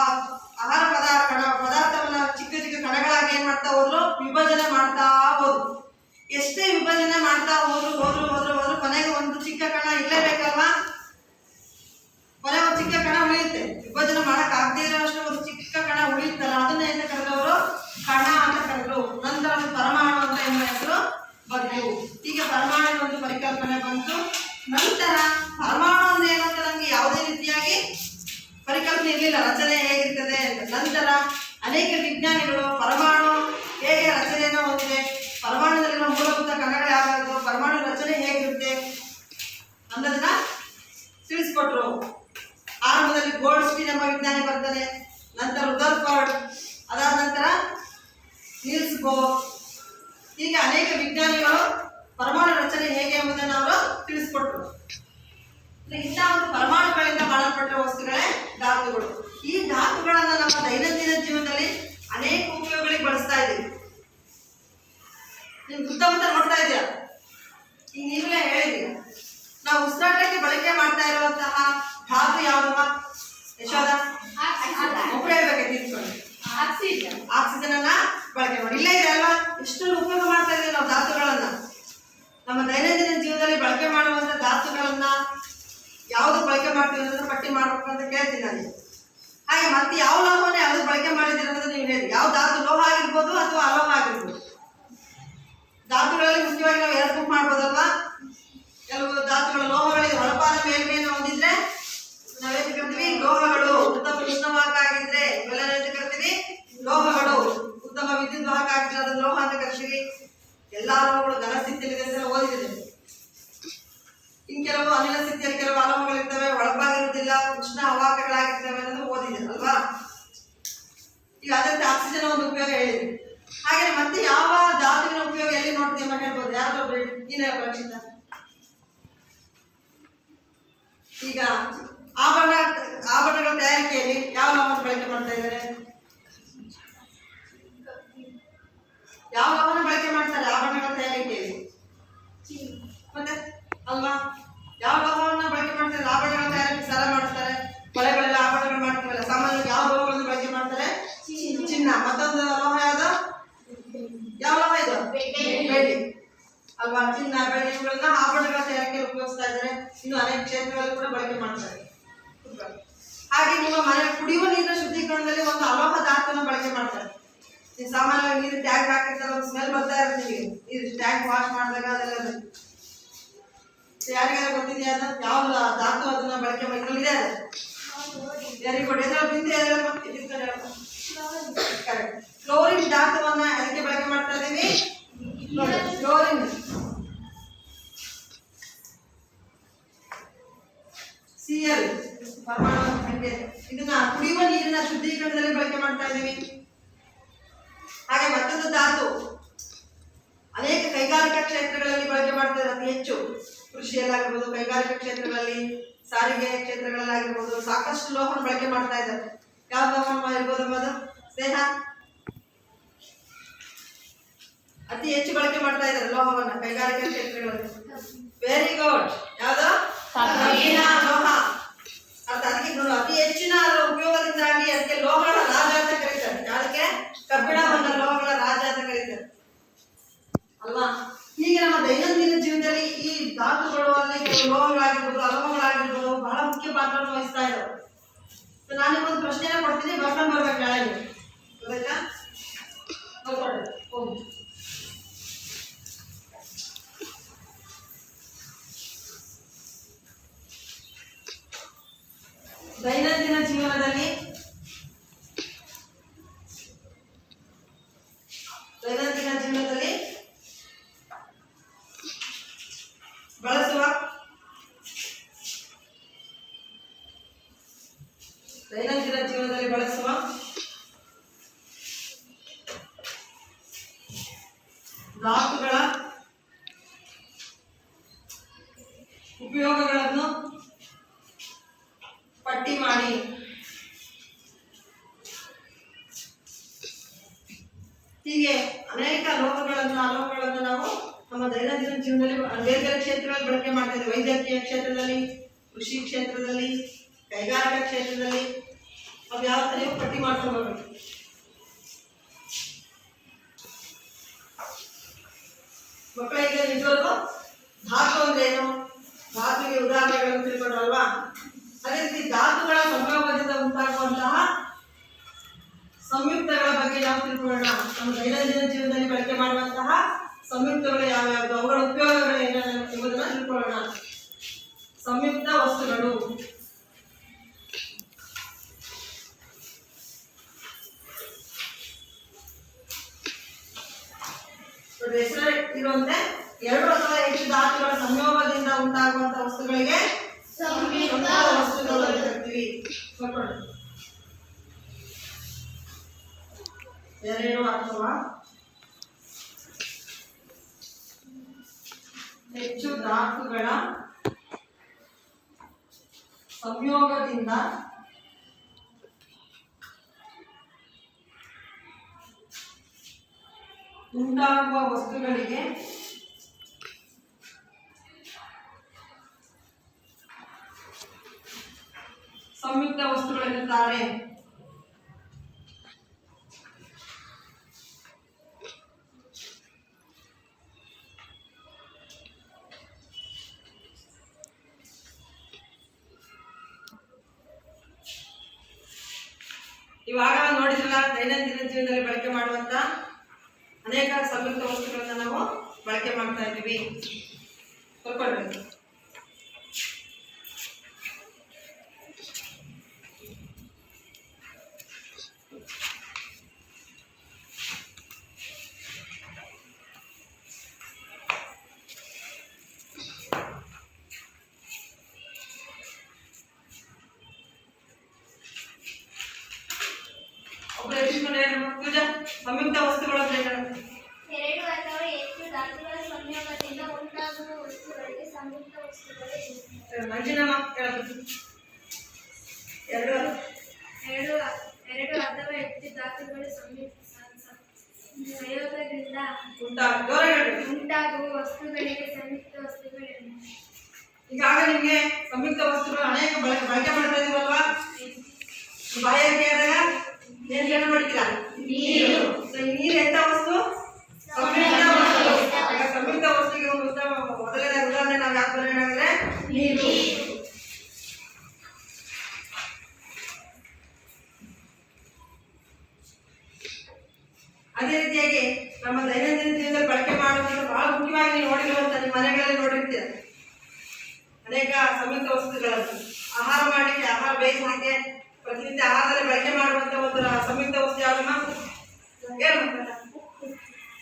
ಆಹಾರ ಪದಾರ್ಥವನ್ನ ಚಿಕ್ಕ ಚಿಕ್ಕ ಕಣಗಳಾಗಿ ಏನ್ ಮಾಡ್ತಾ ಹೋದ್ರು, ವಿಭಜನೆ ಮಾಡ್ತಾ ಹೋದ್ರು. ಎಷ್ಟೇ ವಿಭಜನೆ ಮಾಡ್ತಾ ಹೋದ್ರು ಕೊನೆಗೆ ಒಂದು ಚಿಕ್ಕ ಕಣ ಇರಲೇಬೇಕಲ್ವಾ. ಕೊನೆ ಒಂದು ಚಿಕ್ಕ ಕಣ ಉಳಿಯುತ್ತೆ. ವಿಭಜನೆ ಮಾಡಕ್ ಆಗದೆ ಇರೋಷ್ಟು ಒಂದು ಚಿಕ್ಕ ಕಣ ಉಳಿಯುತ್ತಲ್ಲ, ಅದನ್ನ ಏನ್ ಕರೆದ್ರು ಅವರು ಕಣ ಅಂತ ಕರೆದ್ರು. ನಂತರ ಅದು ಪರಮಾಣು ಅಂತ ಎಂಬ ಹೆಸರು ಬಂತು. ಈಗ ಪರಮಾಣು ಒಂದು ಪರಿಕಲ್ಪನೆ ಬಂತು. ನಂತರ ಪರಮಾಣು ಅಂದ್ರೆ ಏನಂತ ನಮ್ಗೆ ಯಾವುದೇ ರೀತಿಯಾಗಿ ಪರಿಕಲ್ಪನೆ ಇರಲಿಲ್ಲ, ರಚನೆ ಹೇಗಿರ್ತದೆ ಅಂತ. ನಂತರ ಅನೇಕ ವಿಜ್ಞಾನಿಗಳು ಪರಮಾಣು ಹೇಗೆ ರಚನೆಯನ್ನು ಹೊಂದಿದೆ, ಪರಮಾಣುದಲ್ಲಿರುವ ಮೂಲಭೂತ ಕಣಗಳು ಯಾವ್ಯಾವುದು, ಪರಮಾಣು ರಚನೆ ಹೇಗಿರುತ್ತೆ ಅನ್ನೋದನ್ನ ತಿಳಿಸ್ಕೊಟ್ರು. ಆರಂಭದಲ್ಲಿ ಗೋಲ್ಡ್ ಸ್ಟೀನ್ ಎಂಬ ವಿಜ್ಞಾನಿ ಬರ್ತಾನೆ, ನಂತರ ರುದರ್ಫರ್ಡ್, ಅದಾದ ನಂತರ ನೀಲ್ಸ್ ಬೋರ್, ಹೀಗೆ ಅನೇಕ ವಿಜ್ಞಾನಿಗಳು ಪರಮಾಣು ರಚನೆ ಹೇಗೆ ಎಂಬುದನ್ನು ಅವರು ತಿಳಿಸ್ಕೊಟ್ರು. ಇಂಥ ಒಂದು ಪರಮಾಣುಗಳಿಂದ ಮಾಡಲ್ಪಟ್ಟ ವಸ್ತುಗಳೇ ಧಾತುಗಳು. ಈ ಧಾತುಗಳನ್ನ ನಮ್ಮ ದೈನಂದಿನ ಜೀವನದಲ್ಲಿ ಅನೇಕ ಉಪಯೋಗಗಳಿಗೆ ಬಳಸ್ತಾ ಇದ್ದೀವಿ. ನೀವು ಸುತ್ತಮುತ್ತ ನೋಡ್ತಾ ಇದ್ದೀರಾ. ಈಗ ನೀವೇ ಹೇಳಿದ್ದೀರ, ನಾವು ಉಸಿರಾಟಕ್ಕೆ ಬಳಕೆ ಮಾಡ್ತಾ ಇರುವಂತಹ ಧಾತು ಯಾವುದಮ್ಮ ಯಶೋದ? ಒಬ್ಬರು ಹೇಳ್ಬೇಕು ತಿಳ್ಕೊಂಡು. ಆಕ್ಸಿಜನ್ ಅನ್ನ ಬಳಕೆ ಮಾಡಿ. ಇಲ್ಲ ಇದೆ ಅಲ್ವಾ, ಎಷ್ಟೊಂದು ಉಪಯೋಗ ಮಾಡ್ತಾ ಇದ್ದೀವಿ ನಾವು ಧಾತುಗಳನ್ನ. ನಮ್ಮ ದೈನಂದಿನ ಜೀವನದಲ್ಲಿ ಬಳಕೆ ಮಾಡುವಂತ ಧಾತುಗಳನ್ನ ಯಾವ್ದು ಬಳಕೆ ಮಾಡ್ತೀವಿ ಅನ್ನೋದನ್ನ ಪಟ್ಟಿ ಮಾಡ್ಬೇಕು ಅಂತ ಕೇಳ್ತೀನಿ ನಾನು. ಹಾಗೆ ಮತ್ತೆ ಯಾವ ಲೋಹವನ್ನ ಯಾವ್ದು ಬಳಕೆ ಮಾಡಿದ್ದೀರ ಅನ್ನೋದು ನೀವು ಹೇಳಿ. ಯಾವ ಧಾತು, ಲೋಹ ಆಗಿರ್ಬೋದು ಅಥವಾ ಅಲೋಹ ಆಗಿರ್ಬೋದು. ಧಾತುಗಳಲ್ಲಿ ಮುಖ್ಯವಾಗಿ ನಾವು ಎರಡು ಗುಂಪು ಮಾಡ್ಬೋದಲ್ವಾ. ಕೆಲವು ಧಾತುಗಳು ಲೋಹಗಳಿಗೆ ಹೊಳಪಾದ ಮೇಲ್ಮೇಲೆ ಹೊಂದಿದ್ರೆ ನಾವೇನು ಕರಿತೀವಿ ಲೋಹಗಳು. ಉತ್ತಮ ಉಷ್ಣವಾಹಕ ಆಗಿದ್ರೆ ಇವೆಲ್ಲ ಏನು ಕರಿತೀವಿ ಲೋಹಗಳು. ಉತ್ತಮ ವಿದ್ಯುತ್ ವಾಹಕ ಆಗಿದ್ರೆ ಅದನ್ನ ಲೋಹ ಅಂತ ಕರಿತೀವಿ. ಎಲ್ಲಾ ಲೋಹಗಳು ಘನ ಸ್ಥಿತಿಯಲ್ಲಿ ಅಂತ ಓದಿದೆ. ಇನ್ ಕೆಲವು ಅನಿಲ ಸ್ಥಿತಿಯಲ್ಲಿ ಕೆಲವು ಅಲೋಹಗಳಿರ್ತವೆ, ಒಳಪಾಗಿರುವುದಿಲ್ಲ, ಉಷ್ಣ ಅವಾಹಕಗಳಾಗಿರ್ತವೆ ಅನ್ನೋದು ಓದಿದೆ ಅಲ್ವಾ. ಈಗ ಅದಕ್ಕೆ ಆಕ್ಸಿಜನ್ ಒಂದು ಉಪಯೋಗ ಹೇಳಿದೆ. ಹಾಗೆ ಮತ್ತೆ ಯಾವ ಧಾತುವಿನ ಉಪಯೋಗ ಎಲ್ಲಿ ನೋಡ್ತೀವಿ ಅಂತ ಹೇಳ್ಬೋದು. ಯಾರಾದ್ರೂ ನೀನೇ ಪರೀಕ್ಷಿತ. ಈಗ ಆಭರಣಗಳ ತಯಾರಿಕೆಯಲ್ಲಿ ಯಾವ ಲೋಹವನ್ನು ಬಳಕೆ ಮಾಡ್ತಾ ಇದ್ದಾರೆ? ಯಾವ ಲೋಹನ ಬಳಕೆ ಮಾಡ್ತಾರೆ ಆಭರಣಗಳ ತಯಾರಿಕೆಯಲ್ಲಿ? ಮತ್ತೆ ಅಲ್ವಾ, ಯಾವ ಲೋಹವನ್ನ ಬಳಕೆ ಮಾಡ್ತಾರೆ ಆಭರಣಗಳ ತಯಾರಿಕೆ? ಸರ ಮಾಡ್ತಾರೆ, ಬಳೆಗಳೆಲ್ಲ ಆಭರಣಗಳು ಮಾಡ್ತೀವಲ್ಲ, ಸಾಮಾನ್ಯವಾಗಿ ಯಾವ ಲೋಹಗಳನ್ನು ಬಳಕೆ ಮಾಡ್ತಾರೆ? ಚಿನ್ನ. ಮತ್ತೊಂದು ಲೋಹ ಯಾವುದು? ಯಾವ ಲೋಹ ಇದು? ಬೆಳ್ಳಿ ಅಲ್ವಾ. ಚಿನ್ನ, ಬೆಳ್ಳಿ ಇವುಗಳನ್ನ ಆಭರಣಗಳ ತಯಾರಿಕೆಯಲ್ಲಿ ಉಪಯೋಗಿಸ್ತಾ ಇದ್ದಾರೆ. ಇನ್ನು ಅನೇಕ ಕ್ಷೇತ್ರಗಳಲ್ಲಿ ಕೂಡ ಬಳಕೆ ಮಾಡ್ತಾರೆ. ಹಾಗೆ ನಿಮ್ಮ ಮನೆ ಕುಡಿಯುವ ನೀರಿನ ಶುದ್ಧೀಕರಣದಲ್ಲಿ ಒಂದು ಅಲೋಹ ಧಾತುವನ್ನು ಬಳಕೆ ಮಾಡ್ತಾರೆ. ನೀವು ಸಾಮಾನ್ಯವಾಗಿ ನೀರು ಟ್ಯಾಂಕ್ ಹಾಕಿರ್ತಾರೆ, ಒಂದು ಸ್ಮೆಲ್ ಬರ್ತಾ ಇರುತ್ತೆ ನಿಮಗೆ. ನೀರು ಟ್ಯಾಂಕ್ ವಾಶ್ ಮಾಡಿದಾಗ ಅದೆಲ್ಲ ಯಾರಿಗಾರ ಗೊತ್ತಿದೆಯಾ ಅದು ಯಾವ ಧಾತು ಅದನ್ನ ಬಳಕೆ ಮಾಡಿಕೊಂಡಿದೆ? ಅದು ಯಾರಿಗೆ ಕೊಡಿ ಕ್ಲೋರಿನ್ ಧಾತುವನ್ನ ಅದಕ್ಕೆ ಬಳಕೆ ಮಾಡ್ತಾ ಇದ್ದೀವಿ. ಕ್ಲೋರಿನ್ Cl ಪರಮಾಣು ಸಂಖ್ಯೆ. ಇದನ್ನ ಕುಡಿಯುವ ನೀರಿನ ಶುದ್ಧೀಕರಣದಲ್ಲಿ ಬಳಕೆ ಮಾಡ್ತಾ ಇದ್ದೀವಿ. ಹಾಗೆ ಮತ್ತೊಂದು ಧಾತು ಅನೇಕ ಕೈಗಾರಿಕಾ ಕ್ಷೇತ್ರಗಳಲ್ಲಿ ಬಳಕೆ ಮಾಡ್ತಾರೆ. ಅತಿ ಹೆಚ್ಚು ಕೃಷಿಯಲ್ಲಾಗಿರ್ಬೋದು, ಕೈಗಾರಿಕಾ ಕ್ಷೇತ್ರಗಳಲ್ಲಿ, ಸಾರಿಗೆ ಕ್ಷೇತ್ರಗಳಲ್ಲಾಗಿರ್ಬೋದು ಸಾಕಷ್ಟು ಲೋಹವನ್ನು ಬಳಕೆ ಮಾಡ್ತಾ ಇದ್ದಾರೆ. ಯಾವ ಲೋಹ ಇರ್ಬೋದು ಎಂಬುದು ಸ್ನೇಹ ಅತಿ ಹೆಚ್ಚು ಬಳಕೆ ಮಾಡ್ತಾ ಇದ್ದಾರೆ ಲೋಹವನ್ನ ಕೈಗಾರಿಕಾ ಕ್ಷೇತ್ರಗಳಲ್ಲಿ. Very good. ಯಾವುದು? ಲೋಹಗಳಾಗಿರ್ಬೋದು, ಅಲೋಹಗಳಾಗಿರ್ಬೋದು ಬಹಳ ಮುಖ್ಯ ಪಾತ್ರವನ್ನು ವಹಿಸ್ತಾ ಇದ್ದಾವೆ. ನಾನಿಗೊಂದು ಪ್ರಶ್ನೆನ ಕೊಡ್ತೀನಿ, ಬರ್ಕೊಂಡು ಬರ್ಬೇಕು ನಾಳೆ. ಗೊತ್ತಾಯ್ತಾ? ಹೋಗಿ. ದೈನಂದಿನ ಜೀವನದಲ್ಲಿ ಬಳಸುವ ಧಾತುಗಳ ಉಪಯೋಗಗಳನ್ನು ಪಟ್ಟಿ ಮಾಡಿ. ಹೀಗೆ ಅನೇಕ ಲೋಹಗಳನ್ನು ಅಲೋಹಗಳನ್ನು ನಾವು ನಮ್ಮ ದೈನಂದಿನ ಜೀವನದಲ್ಲಿ ಬೇರೆ ಬೇರೆ ಕ್ಷೇತ್ರಗಳಲ್ಲಿ ಬಳಕೆ ಮಾಡ್ತಾ ಇದ್ದೀವಿ. ವೈದ್ಯಕೀಯ ಕ್ಷೇತ್ರದಲ್ಲಿ, ಕೃಷಿ ಕ್ಷೇತ್ರದಲ್ಲಿ, ಕೈಗಾರಿಕಾ ಕ್ಷೇತ್ರದಲ್ಲಿ ಅವು ಯಾವ ತರ ಪಟ್ಟಿ ಮಾಡ್ಕೊಳ್ಬೇಕು. ಮಕ್ಕಳಿಗೆ ನಿಜವಾಗ್ಲೂ ಧಾತು ಅಂದ್ರೆ ಏನು, ಧಾತುವಿಗೆ ಉದಾಹರಣೆಗಳನ್ನು ತಿಳ್ಕೊಂಡ್ರಲ್ವಾ? ಅದೇ ರೀತಿ ಧಾತುಗಳ ಸಂಯೋಗದಿಂದ ಉಂಟಾಗುವಂತಹ ಸಂಯುಕ್ತಗಳ ಬಗ್ಗೆ ನಾವು ತಿಳ್ಕೊಳ್ಳೋಣ. ನಮ್ಮ ದೈನಂದಿನ ಜೀವನದಲ್ಲಿ ಬಳಕೆ ಮಾಡುವಂತಹ ಸಂಯುಕ್ತಗಳು ಯಾವ್ಯಾವುದು, ಅವುಗಳ ಉಪಯೋಗಗಳು ಏನೇನು ಎಂಬುದನ್ನು ತಿಳ್ಕೊಳ್ಳೋಣ. ಸಂಯುಕ್ತ ವಸ್ತುಗಳು. ಹೆಸರು ಇರುವಂತೆ 2 ಅಥವಾ ಹೆಚ್ಚು ಧಾತುಗಳ ಸಂಯೋಗದಿಂದ ಉಂಟಾಗುವಂತಹ ವಸ್ತುಗಳಿಗೆ ಸಂಯುಕ್ತ ವಸ್ತುಗಳು ಅಂತ ಹೇಳ್ತೀವಿ. 2 ಅಥವಾ ಹೆಚ್ಚು ಧಾತುಗಳ ಸಂಯೋಗದಿಂದ ಉಂಟಾಗುವ ವಸ್ತುಗಳಿಗೆ ಸಂಯುಕ್ತ ವಸ್ತುಗಳೆನ್ನುತ್ತಾರೆ. ಇವಾಗ ನೋಡಿದ್ರಲ್ಲ, ದೈನಂದಿನ ಜೀವನದಲ್ಲಿ ಬಳಕೆ ಮಾಡುವಂತ ಅನೇಕ ಸಂಯುಕ್ತ ವಸ್ತುಗಳನ್ನ ನಾವು ಬಳಕೆ ಮಾಡ್ತಾ ಇದ್ದೀವಿ. ತಿಳ್ಕೊಳ್ಬೇಕು. ಸಂಯುಕ್ತ ವಸ್ತುಗಳು ಅಂದ್ರೆ 2 ಅಥವಾ ಹೆಚ್ಚು ಧಾತುಗಳ ಸಂಯೋಗದಿಂದ ಉಂಟಾಗುವ ವಸ್ತುಗಳಿಗೆ ಸಂಯುಕ್ತ ವಸ್ತುಗಳು ಎನ್ನುತ್ತಾರೆ. ಮಂಜಿನಮ್ಮ ಹೇಳಬೇಕು. 2 ಅಥವಾ ಹೆಚ್ಚು ಧಾತುಗಳ ಸಂಯೋಗದಿಂದ ಉಂಟಾಗುವ ವಸ್ತುಗಳಿಗೆ ಸಂಯುಕ್ತ ವಸ್ತುಗಳು ಎನ್ನುತ್ತಾರೆ. ಈಗಾಗ ನಿಮ್ಗೆ ಸಂಯುಕ್ತ ವಸ್ತುಗಳು ಅನೇಕ ಬಳಕೆ ಮಾಡ್ತಾ ಇದೀವಲ್ವಾ? ಬಾಯಾರಿಕೆ ಆದಾಗ ಏನ್ ಮಾಡ್ತೀರಾ? ನೀರು. ನೀರು ಎಂತ ವಸ್ತು? ಸಂಯುಕ್ತ ವಸ್ತು. ಸಂಯುಕ್ತ ವಸ್ತುಗೆ ಒಂದು ಮೊದಲನೇ ಉದಾಹರಣೆ ನಾವು ಯಾಕೆ ಬರೋಣ ಅಂದ್ರೆ ನೀರು. ಅದೇ ರೀತಿಯಾಗಿ ನಮ್ಮ ದೈನಂದಿನ ಜೀವನದಲ್ಲಿ ಬಳಕೆ ಮಾಡುವಂತ ಬಹಳ ಮುಖ್ಯವಾಗಿ ನೀವು ನೋಡಿರುವಂತ ನಿಮ್ಮ ಮನೆಗಳಲ್ಲಿ ನೋಡಿರ್ತೀರ ಅನೇಕ ಸಂಯುಕ್ತ ವಸ್ತುಗಳನ್ನು. ಆಹಾರ ಮಾಡಲಿಕ್ಕೆ, ಆಹಾರ ಬೇಯಿಸಲಿಕ್ಕೆ, ಪ್ರತಿನಿತ್ಯ ಆಹಾರದಲ್ಲಿ ಬಳಕೆ ಮಾಡುವಂತ ಒಂದು ಸಂಯುಕ್ತ ವಸ್ತು ಯಾವ್ದನ್ನ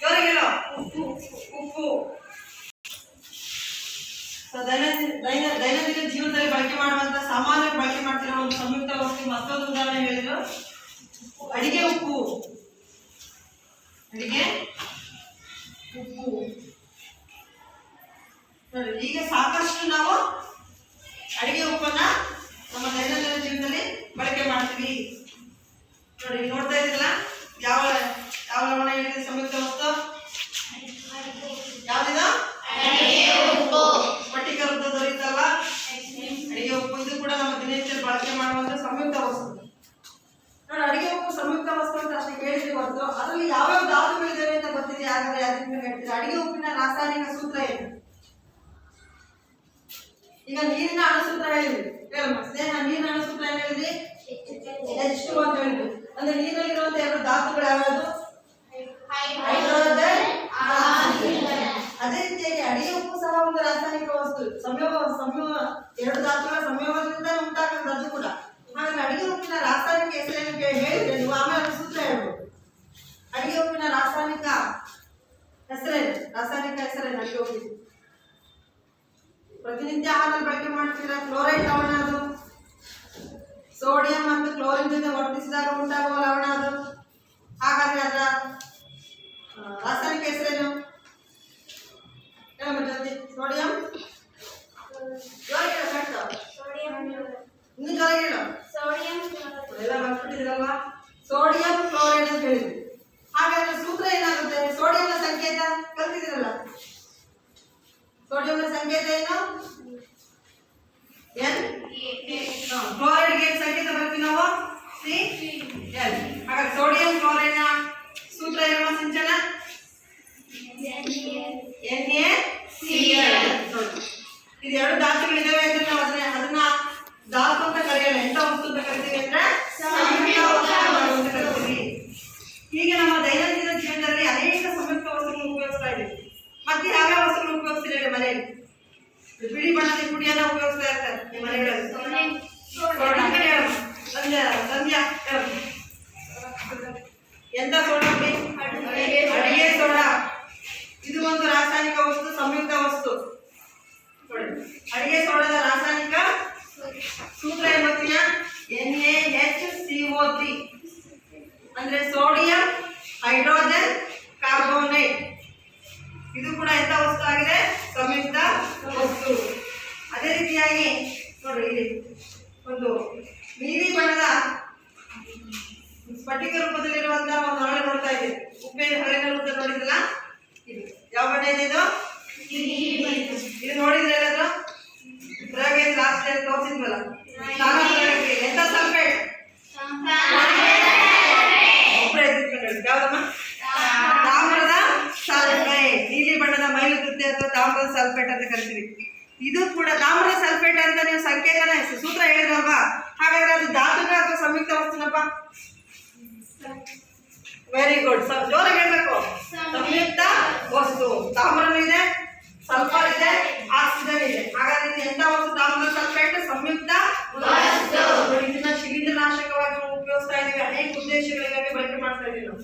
ಜೋರಿಗೆ ಹೇಳೋ? ಉಪ್ಪು. ದೈನಂದಿನ ಜೀವನದಲ್ಲಿ ಬಳಕೆ ಮಾಡುವಂತ ಸಾಮಾನ್ಯ ಬಳಕೆ ಮಾಡ್ತಿರೋ ಒಂದು ಸಂಯುಕ್ತ ವಸ್ತು ಮತ್ತೊಂದು ಉದಾಹರಣೆ ಹೇಳಿದ್ರು, ಅಡಿಗೆ ಉಪ್ಪು. ಅಡಿಗೆ ಉಪ್ಪು ನೋಡಿ. ಈಗ ಸಾಕಷ್ಟು ನಾವು ಅಡಿಗೆ ಉಪ್ಪನ್ನ ನಮ್ಮ ದೈನಂದಿನ ಜೀವನದಲ್ಲಿ ಬಳಕೆ ಮಾಡ್ತೀವಿ. ನೋಡಿ, ನೋಡ್ತಾ ಇದ್ದೀರಲ್ಲ, ಯಾವ ಯಾವ ಲವಣ ಹೇಳಿದ್ರೆ ಸಂಯುಕ್ತ ವಸ್ತು ಯಾವ್ದಿದು? ಸ್ಫಟಿಕ ರೂಪದ ದೊರೆಯುತ್ತಲ್ಲ ಅಡಿಗೆ ಉಪ್ಪು. ಇದು ಕೂಡ ನಮ್ಮ ದಿನನಿತ್ಯದಲ್ಲಿ ಬಳಕೆ ಮಾಡುವಂತ ಸಂಯುಕ್ತ ವಸ್ತು. ನೋಡಿ, ಅಡಿಗೆ ಉಪ್ಪು ಸಂಯುಕ್ತ ವಸ್ತು ಅಂತ ಅಷ್ಟೇ ಕೇಳಿದ್ವಿ ಹೊರತು ಅದರಲ್ಲಿ ಯಾವ್ಯಾವ ಧಾತುಗಳಿದ್ದಾವೆ ಅಂತ ಗೊತ್ತಿದೆ. ಹಾಗಾದ್ರೆ ಯಾವ್ದು ಹೇಳ್ತೀರಾ? ಅಡಿಗೆ ಉಪ್ಪಿನ ರಾಸಾಯನಿಕ ಸೂತ್ರ ಏನು? ಈಗ ನೀರಿನ ಅಣುಸೂತ್ರ ಹೇಳಿದ್ವಿ. ಹೇಳಮ್ಮ ಸ್ನೇಹ, ನೀರಿನ ಅಣುಸೂತ್ರ ಏನ್ ಹೇಳಿದ್ವಿ? H2 ಅಂತ ಹೇಳಿದ್ವಿ. ಅಂದ್ರೆ ನೀರಿನಲ್ಲಿರುವಂತ ಎರಡು ಧಾತುಗಳು ಯಾವ್ಯಾವುದು? ಹೈಡ್ರೋಜನ್, ಅದೇ ರೀತಿಯಾಗಿ ಅಡಿಗೆ ಉಪ್ಪು ಸಹ ಒಂದು ರಾಸಾಯನಿಕ ವಸ್ತು. ಎರಡು ಧಾತುಗಳ ಸಂಯೋಗದಿಂದ ಉಂಟಾಗುತ್ತದೆ ಅದು ಕೂಡ. ಹಾಗಾದ್ರೆ ಅಡಿಗೆ ಉಪ್ಪಿನ ರಾಸಾಯನಿಕ ಹೆಸರೇನು ಹೇಳಿದ್ರೆ ನೀವು ಆಮೇಲೆ ಸೂತ್ರ ಹೇಳ್ಬೋದು. ಅಡಿಗೆ ಉಪ್ಪಿನ ರಾಸಾಯನಿಕ ಹೆಸರೇನು? ಅಡಿಗೆ ಉಪ್ಪಿನ ಪ್ರತಿನಿತ್ಯ ಆಹಾರದಲ್ಲಿ ಬಳಕೆ ಮಾಡ್ತೀರಾ ಕ್ಲೋರೈಡ್ ಲವಣ ಅದು. ಸೋಡಿಯಂ ಮತ್ತು ಕ್ಲೋರಿನ್ ಜೊತೆ ವರ್ತಿಸಿದಾಗ ಉಂಟಾಗುವ ಲವಣ ಅದು. ಹಾಗಾದ್ರೆ ಅದರ ರಾಸಾಯನಿಕ ಹೆಸರೇನು? ಸೋಡಿಯಂ, ಇನ್ನು ಜೋರಾಗಿ ಹೇಳು. ಎಲ್ಲ ಬರ್ಬಿಟ್ಟಿದ್ರಲ್ವಾ? ಸೋಡಿಯಂ ಕ್ಲೋರೈಡ್ ಅಂತ ಹೇಳಿದ್ವಿ. ಹಾಗಾದ್ರೆ ಸೂತ್ರ ಏನಾಗುತ್ತೆ? ಸೋಡಿಯಂನ ಸಂಕೇತ ಕಲ್ತಿದ್ದೀರಲ್ಲ. ಸೋಡಿಯಂನ ಸಂಕೇತ ಏನು? N. ಕ್ಲೋರೈಡ್ಗೆ ಸಂಕೇತ ಬರ್ತೀವಿ ನಾವು Cl. ಹಾಗಾದ್ರೆ ಸೋಡಿಯಂ ಕ್ಲೋರೈಡ್ ನ ಸೂತ್ರ ಏನು ಸಿಂಚನ? NaCl. ಇದು ಎರಡು ಧಾತುಗಳಿದಾವೆ ಅಂದ್ರೆ ನಾವು ಅದನ್ನ ಧಾತು ಅಂತ ಕರೆಯಲ್ಲ. ಎಂತ ವಸ್ತು ಅಂತ ಕರಿತೀವಿ ಅಂದ್ರೆ ಅಂತ ಕರಿತೀವಿ. ಹೀಗೆ ನಮ್ಮ ದೈನಂದಿನ ಜೀವನದಲ್ಲಿ ಅನೇಕ ಸಂಯುಕ್ತ ವಸ್ತುಗಳನ್ನು ಉಪಯೋಗಿಸ್ತಾ ಇದ್ದೀವಿ. ಮತ್ತೆ ಯಾವ್ಯಾವ ವಸ್ತುಗಳನ್ನು ಉಪಯೋಗಿಸ್ತೀರಿ ಮನೆಯಲ್ಲಿ? ಬಿಳಿ ಬಣ್ಣದ ಪುಡಿಯನ್ನ ಉಪಯೋಗಿಸ್ತಾ ಇರ್ತಾರೆ ನಿಮ್ಮ ಮನೆಗಳಲ್ಲಿ. ಎಂತ ಸೋಡಾ ಪುಡಿ? ಅಡಿಗೆ ಸೋಡಾ. ಇದು ಒಂದು ರಾಸಾಯನಿಕ ವಸ್ತು, ಸಂಯುಕ್ತ ವಸ್ತು. ಅಡಿಗೆ ಸೋಡಾದ ರಾಸಾಯನಿಕ ಸೂತ್ರ ಏನು ಗೊತ್ತಿಲ್ಲ? NaHCO3 ಅಂದ್ರೆ ಸೋಡಿಯಂ ಹೈಡ್ರೋಜನ್ ಕಾರ್ಬೋನೇಟ್. ಇದು ಕೂಡ ಎಂತ ವಸ್ತು ಆಗಿದೆ? ಸಂಯುಕ್ತ ವಸ್ತು. ಅದೇ ರೀತಿಯಾಗಿ ನೋಡ್ರಿ, ಇಲ್ಲಿ ಒಂದು ನೀಲಿ ಬಣ್ಣದ ಸ್ಫಟಿಕ ರೂಪದಲ್ಲಿರುವಂತಹ ಒಂದು ಹರಳು ನೋಡ್ತಾ ಇದ್ದೀವಿ. ಉಪ್ಪಿನ ಹರಳಿನ ರೂಪ ನೋಡಿದ್ರಲ್ಲ, ಇದು ಯಾವ ಬಣ್ಣ ಇದೆ? ಇದು ನೋಡಿದ್ರೆ ಏನಾದ್ರು ಲಾಸ್ಟ್ ಟೈಮ್ ತೋರಿಸಿದ್ವಲ್ಲ, ಎಂತ ಸಲ್ಫೇಟ್? ಯಾವ್ದಮ್ಮ? ತಾಮ್ರದ ಸಲ್ಫೇಟ್. ನೀಲಿ ಬಣ್ಣದ ಮೈಲು ಕೃತ್ಯ ಅಥವಾ ತಾಮ್ರದ ಸಲ್ಫೇಟ್ ಅಂತ ಕರಿತೀವಿ. ಇದು ಕೂಡ ತಾಮ್ರದ ಸಲ್ಫೇಟ್ ಅಂತ ನೀವು ಸಂಕೇತನ ಸೂತ್ರ ಹೇಳಿದ್ರಲ್ವಾ? ಹಾಗಾದ್ರೆ ಅದು ಧಾತುನ ಅಥವಾ ಸಂಯುಕ್ತ ವಸ್ತುನಪ್ಪ? Very good. ಜೋರಾಗಿ ಹೇಳ್ಬೇಕು. ಸಂಯುಕ್ತ ವಸ್ತು. ತಾಮ್ರನೂ ಇದೆ, ಸಲ್ಫರ್ ಇದೆ, ಆಕ್ಸಿಜನ್ ಇದೆ. ಹಾಗಾದ್ರೆ ಇದು ಎಂತ ವಸ್ತು? ತಾಮ್ರದ ಸಲ್ಫೇಟ್ ಸಂಯುಕ್ತ ವಸ್ತು. ಇದನ್ನ ಶಿಲೀಂಧ್ರನಾಶಕವಾಗಿ ಉಪಯೋಗಿಸ್ತಾ ಇದೀವಿ. ಅನೇಕ ಉದ್ದೇಶಗಳಿಗಾಗಿ ಬಳಕೆ ಮಾಡ್ತಾ ಇದೀವಿ ನಾವು.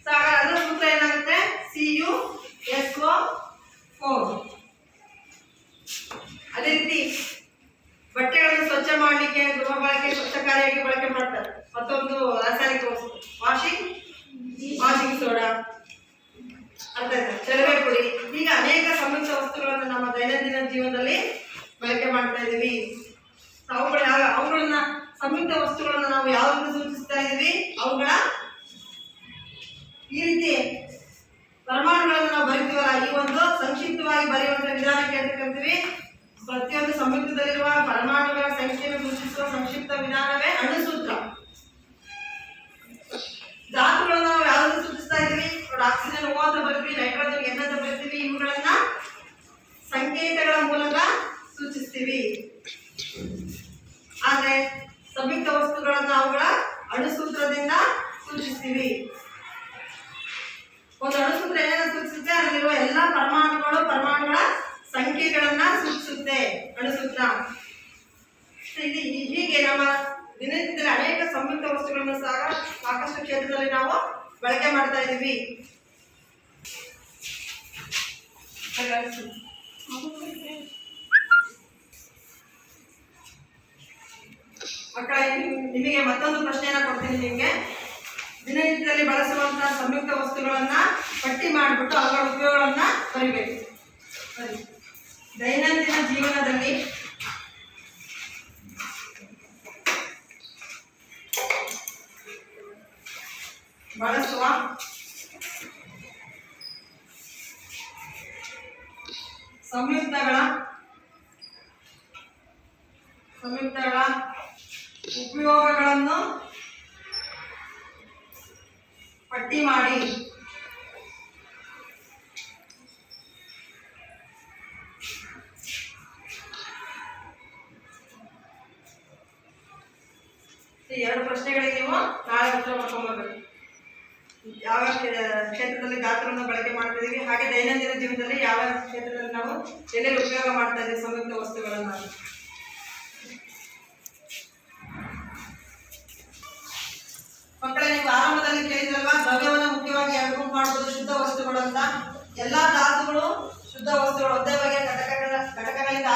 ಹಾಗಾದ್ರೆ ಅದರ ಸೂತ್ರ ಏನಾಗುತ್ತೆ? CuSO4. ಅದೇ ರೀತಿ ಬಟ್ಟೆಗಳನ್ನು ಸ್ವಚ್ಛ ಮಾಡಲಿಕ್ಕೆ, ಗೃಹ ಬಳಕೆ, ಸ್ವಚ್ಛಕಾರಿಯಾಗಿ ಬಳಕೆ ಮಾಡ್ತಾರೆ. ಮತ್ತೊಂದು ರಾಸಾಯನಿಕ ವಸ್ತು ವಾಷಿಂಗ್ ಸೋಡಾ, ಅರ್ಥ ಆಯ್ತಾ? ಚರವೆ ಪುಡಿ. ಈಗ ಅನೇಕ ಸಂಯುಕ್ತ ವಸ್ತುಗಳನ್ನು ನಮ್ಮ ದೈನಂದಿನ ಜೀವನದಲ್ಲಿ ಬಳಕೆ ಮಾಡ್ತಾ ಇದ್ದೀವಿ. ಅವುಗಳನ್ನ ಸಂಯುಕ್ತ ವಸ್ತುಗಳನ್ನ ನಾವು ಯಾವ್ದನ್ನು ಸೂಚಿಸ್ತಾ ಇದ್ದೀವಿ? ಅವುಗಳ ಈ ರೀತಿ ಪರಮಾಣುಗಳನ್ನು ನಾವು ಬರೀತೀವಲ್ಲ, ಈ ಒಂದು ಸಂಕ್ಷಿಪ್ತವಾಗಿ ಬರೆಯುವಂತ ವಿಧಾನಕ್ಕೆ ಅಂತ ಕರಿತೀವಿ. ಪ್ರತಿಯೊಂದು ಸಂಯುಕ್ತದಲ್ಲಿರುವ ಪರಮಾಣುಗಳ ಸಂಖ್ಯೆಯನ್ನು ಸೂಚಿಸುವ ಸಂಕ್ಷಿಪ್ತ ವಿಧಾನವೇ ಅಣುಸೂತ್ರ. ಧಾತುಗಳನ್ನು ನಾವು ಯಾವ್ದನ್ನು ಸೂಚಿಸ್ತಾ ಇದ್ದೀವಿ? ಆಕ್ಸಿಜನ್ O ಅಂತ ಬರೀತೀವಿ, ನೈಟ್ರೋಜನ್ N ಅಂತ ಬರೀತೀವಿ. ಇವುಗಳನ್ನ ಸಂಕೇತಗಳ ಮೂಲಕ ಸೂಚಿಸ್ತೀವಿ. ಆದ್ರೆ ಸಂಯುಕ್ತ ವಸ್ತುಗಳನ್ನ ಅವುಗಳ ಅಣುಸೂತ್ರದಿಂದ ಸೂಚಿಸ್ತೀವಿ. ಒಂದು ಅಣುಸೂತ್ರ ಏನನ್ನ ಸೂಚಿಸುತ್ತೆ? ಅದರಲ್ಲಿರುವ ಎಲ್ಲಾ ಪರಮಾಣುಗಳ ಸಂಖ್ಯೆಗಳನ್ನ ಸೂಚಿಸುತ್ತೆ ಅಣುಸೂತ್ರ. ಹೀಗೆ ನಮ್ಮ ದಿನನಿತ್ಯದಲ್ಲಿ ಅನೇಕ ಸಂಯುಕ್ತ ವಸ್ತುಗಳನ್ನು ಸಹ ಸಾಕಷ್ಟು ಕ್ಷೇತ್ರದಲ್ಲಿ ನಾವು ಬಳಕೆ ಮಾಡ್ತಾ ಇದ್ದೀವಿ. ಮಕ್ಕಳ, ನಿಮಗೆ ಮತ್ತೊಂದು ಪ್ರಶ್ನೆಯನ್ನ ಕೊಡ್ತೀನಿ. ನಿಮಗೆ ದಿನನಿತ್ಯದಲ್ಲಿ ಬಳಸುವಂತಹ ಸಂಯುಕ್ತ ವಸ್ತುಗಳನ್ನ ಪಟ್ಟಿ ಮಾಡಿಬಿಟ್ಟು ಅವುಗಳ ಉಪಯೋಗಗಳನ್ನ ಬರಿಬೇಕು. ದೈನಂದಿನ ಜೀವನದಲ್ಲಿ ಬಳಸುವ ಸಂಯುಕ್ತಗಳ ಉಪಯೋಗಗಳನ್ನು ಪಟ್ಟಿ ಮಾಡಿ. ಈ 2 ಪ್ರಶ್ನೆಗಳಿಗೆ ನೀವು ನಾಳೆ ಉತ್ತರ ಮಾಡ್ಕೊಂಡ್ಬರ್ಬೇಕು. ಯಾವ ಕ್ಷೇತ್ರದಲ್ಲಿ ಧಾತುಗಳನ್ನು ಬಳಕೆ ಮಾಡ್ತಿದ್ದೀವಿ, ಹಾಗೆ ದೈನಂದಿನ ಜೀವನದಲ್ಲಿ ಯಾವ ಕ್ಷೇತ್ರದಲ್ಲಿ ನಾವು ಎಲ್ಲೆಲ್ಲಿ ಉಪಯೋಗ ಮಾಡ್ತಾ ಇದ್ದೀವಿ ಸಂಯುಕ್ತ ವಸ್ತುಗಳನ್ನು. ಮಕ್ಕಳೇ, ನೀವು ಆರಂಭದಲ್ಲಿ ಕೇಳಿದ್ರಲ್ವಾ, ದ್ರವ್ಯವನ್ನು ಮುಖ್ಯವಾಗಿ 2 ಗುಂಪು ಮಾಡಬಹುದು ಶುದ್ಧ ವಸ್ತುಗಳು ಅಂತ. ಎಲ್ಲಾ ಧಾತುಗಳು ಶುದ್ಧ ವಸ್ತುಗಳು ಒಂದೇ ಬಗೆಯ ಘಟಕಗಳಿಂದ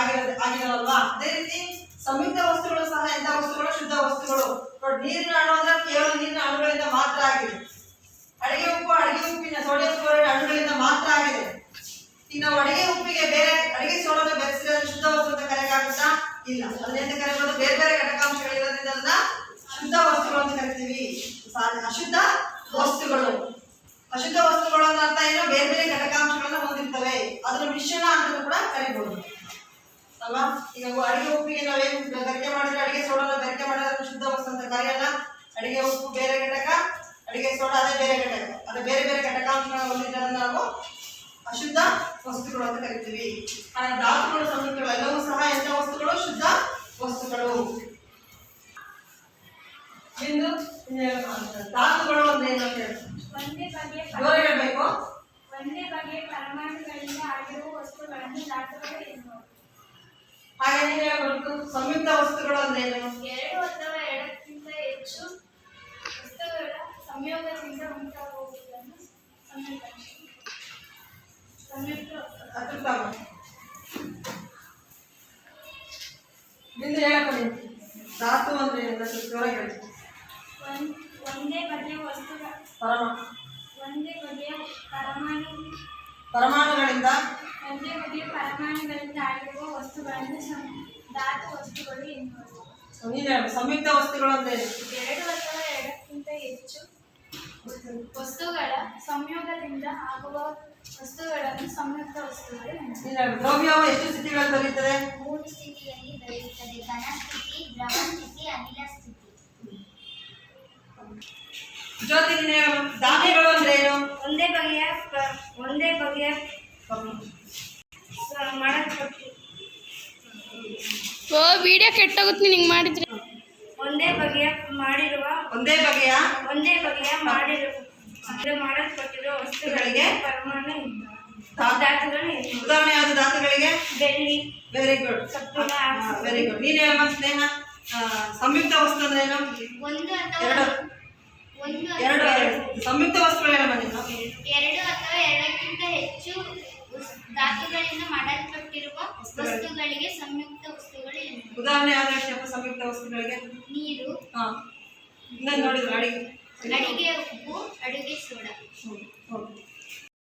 ಆಗಿರಲ್ವಾ, ಅದೇ ರೀತಿ ಸಂಯುಕ್ತ ವಸ್ತುಗಳು ಸಹ ಎಂಥ ವಸ್ತುಗಳು ಶುದ್ಧ ವಸ್ತುಗಳು. ನೀರಿನ ಅಣು ಅಂದ್ರೆ ಕೇವಲ ನೀರಿನ ಅಣುಗಳಿಂದ ಮಾತ್ರ ಆಗಿದೆ. ಅಡಿಗೆ ಉಪ್ಪಿನ ಸೋಡಿಯಂ ಕ್ಲೋರೈಡ್ ಅಣುಗಳಿಂದ ಮಾತ್ರ ಆಗಿದೆ. ಈಗ ನಾವು ಅಡಿಗೆ ಉಪ್ಪಿಗೆ ಬೇರೆ ಅಡಿಗೆ ಸೋಡಾನ ಬೆರೆಸಿದ್ರೆ ಶುದ್ಧ ವಸ್ತು ಅಂತ ಕರೆಯಕ್ಕಾಗುತ್ತಾ? ಇಲ್ಲ. ಅದನ್ನೆಂತ ಕರೆಯಬಹುದು? ಬೇರೆ ಬೇರೆ ಘಟಕಾಂಶಗಳಿರೋದ್ರಿಂದ ಅದನ್ನ ಶುದ್ಧ ವಸ್ತುಗಳು ಅಂತ ಕರಿತೀವಿ. ಅಶುದ್ಧ ವಸ್ತುಗಳು ಅಂತ ಅರ್ಥ ಏನು? ಬೇರೆ ಬೇರೆ ಘಟಕಾಂಶಗಳನ್ನ ಹೊಂದಿರ್ತವೆ, ಅದರ ಮಿಶ್ರಣ ಅಂತ ಕೂಡ ಕರಿಬಹುದು ಅಲ್ವಾ. ಈಗ ಅಡಿಗೆ ಉಪ್ಪಿಗೆ ನಾವೇನು ಬೆರಕೆ ಮಾಡಿದ್ರೆ, ಅಡಿಗೆ ಸೋಡಾನ ಬೆರಕೆ ಮಾಡಿದ್ರೆ ಅದನ್ನು ಶುದ್ಧ ವಸ್ತು ಅಂತ ಕರೆಯಲ್ಲ. ಅಡಿಗೆ ಉಪ್ಪು ಬೇರೆ ಘಟಕ, ಅಡಿಗೆ ಸೋಡಾ ಅದೇ ಬೇರೆ ಘಟಕ, ಅದು ಬೇರೆ ಬೇರೆ ಘಟಕಾಂಶಗಳನ್ನು ಹೊಂದಿದ್ದನ್ನು ನಾವು ಅಶುದ್ಧ ವಸ್ತುಗಳು ಅಂತ ಕರಿತೀವಿ. ಧಾತುಗಳು, ಸಂಯುಕ್ತಗಳು ಎಲ್ಲವೂ ಸಹ ಎಂಥ ವಸ್ತುಗಳು? ಶುದ್ಧ ವಸ್ತುಗಳು. ಇನ್ನು ಧಾತುಗಳು ಅಂದ್ರೆ ಏನು ಅಂತ ಹೇಳಿ ಜೋರ ಹೇಳ್ಬೇಕು. ಒಂದೇ ಬಗೆಯ ಪರಮಾಣುಗಳಿಂದ ಆಗಿರುವ ವಸ್ತುಗಳನ್ನು ಧಾತುಗಳು ಎನ್ನುವರು. ಹಾಗೆ ನೀವು ಹೇಳ್ಬೇಕು ಸಂಯುಕ್ತ ವಸ್ತುಗಳು ಅಂದ್ರೆ ಏನು? 2 ಅಥವಾ 2ಕ್ಕಿಂತ ಹೆಚ್ಚು ವಸ್ತುಗಳ ಸಂಯೋಗದಿಂದ ಉಂಟಾಗುವುದನ್ನು ಅತೃಪ್ತ ಬಿಂದು ಹೇಳಕ್ಕೆ ಧಾತು ಅಂದ್ರೆ ಏನು? ಜೋರ ಹೇಳಿ. ಒಂದೇ ಬಗೆಯ ವಸ್ತುಗಳ ಒಂದೇ ಬಗೆಯ ಪರಮಾಣುಗಳಿಂದ ಆಗಿರುವ ವಸ್ತುಗಳನ್ನು ಧಾತು ವಸ್ತುಗಳು ಎನ್ನುವರು. ನೀನು ಹೇಳು ಸಂಯುಕ್ತ ವಸ್ತುಗಳು ಅಂದ್ರೆ 2 ಅಥವಾ 2ಕ್ಕಿಂತ ಹೆಚ್ಚು ವಸ್ತುಗಳ ಸಂಯೋಗದಿಂದ ಆಗುವ ವಸ್ತುಗಳನ್ನು ಸಂಯುಕ್ತ ವಸ್ತುಗಳು ಎನ್ನುವರು. ದ್ರವ್ಯವು ಎಷ್ಟು ಸ್ಥಿತಿಗಳಲ್ಲಿ ದೊರೆಯುತ್ತದೆ? 3 ಸ್ಥಿತಿಯಲ್ಲಿ ದೊರೆಯುತ್ತದೆ: ಘನ ಸ್ಥಿತಿ, ದ್ರವ ಸ್ಥಿತಿ, ಅನಿಲ ಸ್ಥಿತಿ. ಜ್ಯೋತಿ, ನೀನು ಹೇಳು ಧಾತುಗಳು ಅಂದ್ರೆ ಏನು? ಒಂದೇ ಬಗೆಯ ವಿಡಿಯೋ ಕೆಟ್ಟೋಗುತ್ತೆ ನಿಂಗೆ ಮಾಡಿದ್ರೆ. ಒಂದೇ ಬಗೆಯ ಮಾಡಲ್ಪಟ್ಟಿರುವ ವಸ್ತುಗಳಿಗೆ ಪರಮಾಣು ಧಾತುಗಳು. ಉದಾಹರಣೆ ಯಾವುದು ಧಾತುಗಳಿಗೆ? ಬೆಳ್ಳಿ. Very good, very good. ನೀನು ಹೇಳಮ್ಮ ಸ್ನೇಹ, ಸಂಯುಕ್ತ ವಸ್ತು ಅಂದ್ರೆ ಏನು? ಎರಡು ಸಂಯುಕ್ತ ವಸ್ತುಗಳು ಹೇಳಮ್ಮ ನೀನು. 2 ಅಥವಾ 2ಕ್ಕಿಂತ ಹೆಚ್ಚು ಧಾತುಗಳಿಂದ ಮಾಡಲ್ಪಟ್ಟಿರುವ ವಸ್ತುಗಳಿಗೆ ಸಂಯುಕ್ತ ವಸ್ತುಗಳು ಎನ್ನುವರು. ಉದಾಹರಣೆ ಯಾವ್ದು ಹೇಳ್ತೀಯಪ್ಪ ಸಂಯುಕ್ತ ವಸ್ತುಗಳಿಗೆ? ನೀರು, ಇನ್ನೊಂದು ನೋಡಿದ್ರು ಅಡಿಗೆ ಉಪ್ಪು, ಅಡುಗೆ ಸೋಡಾ.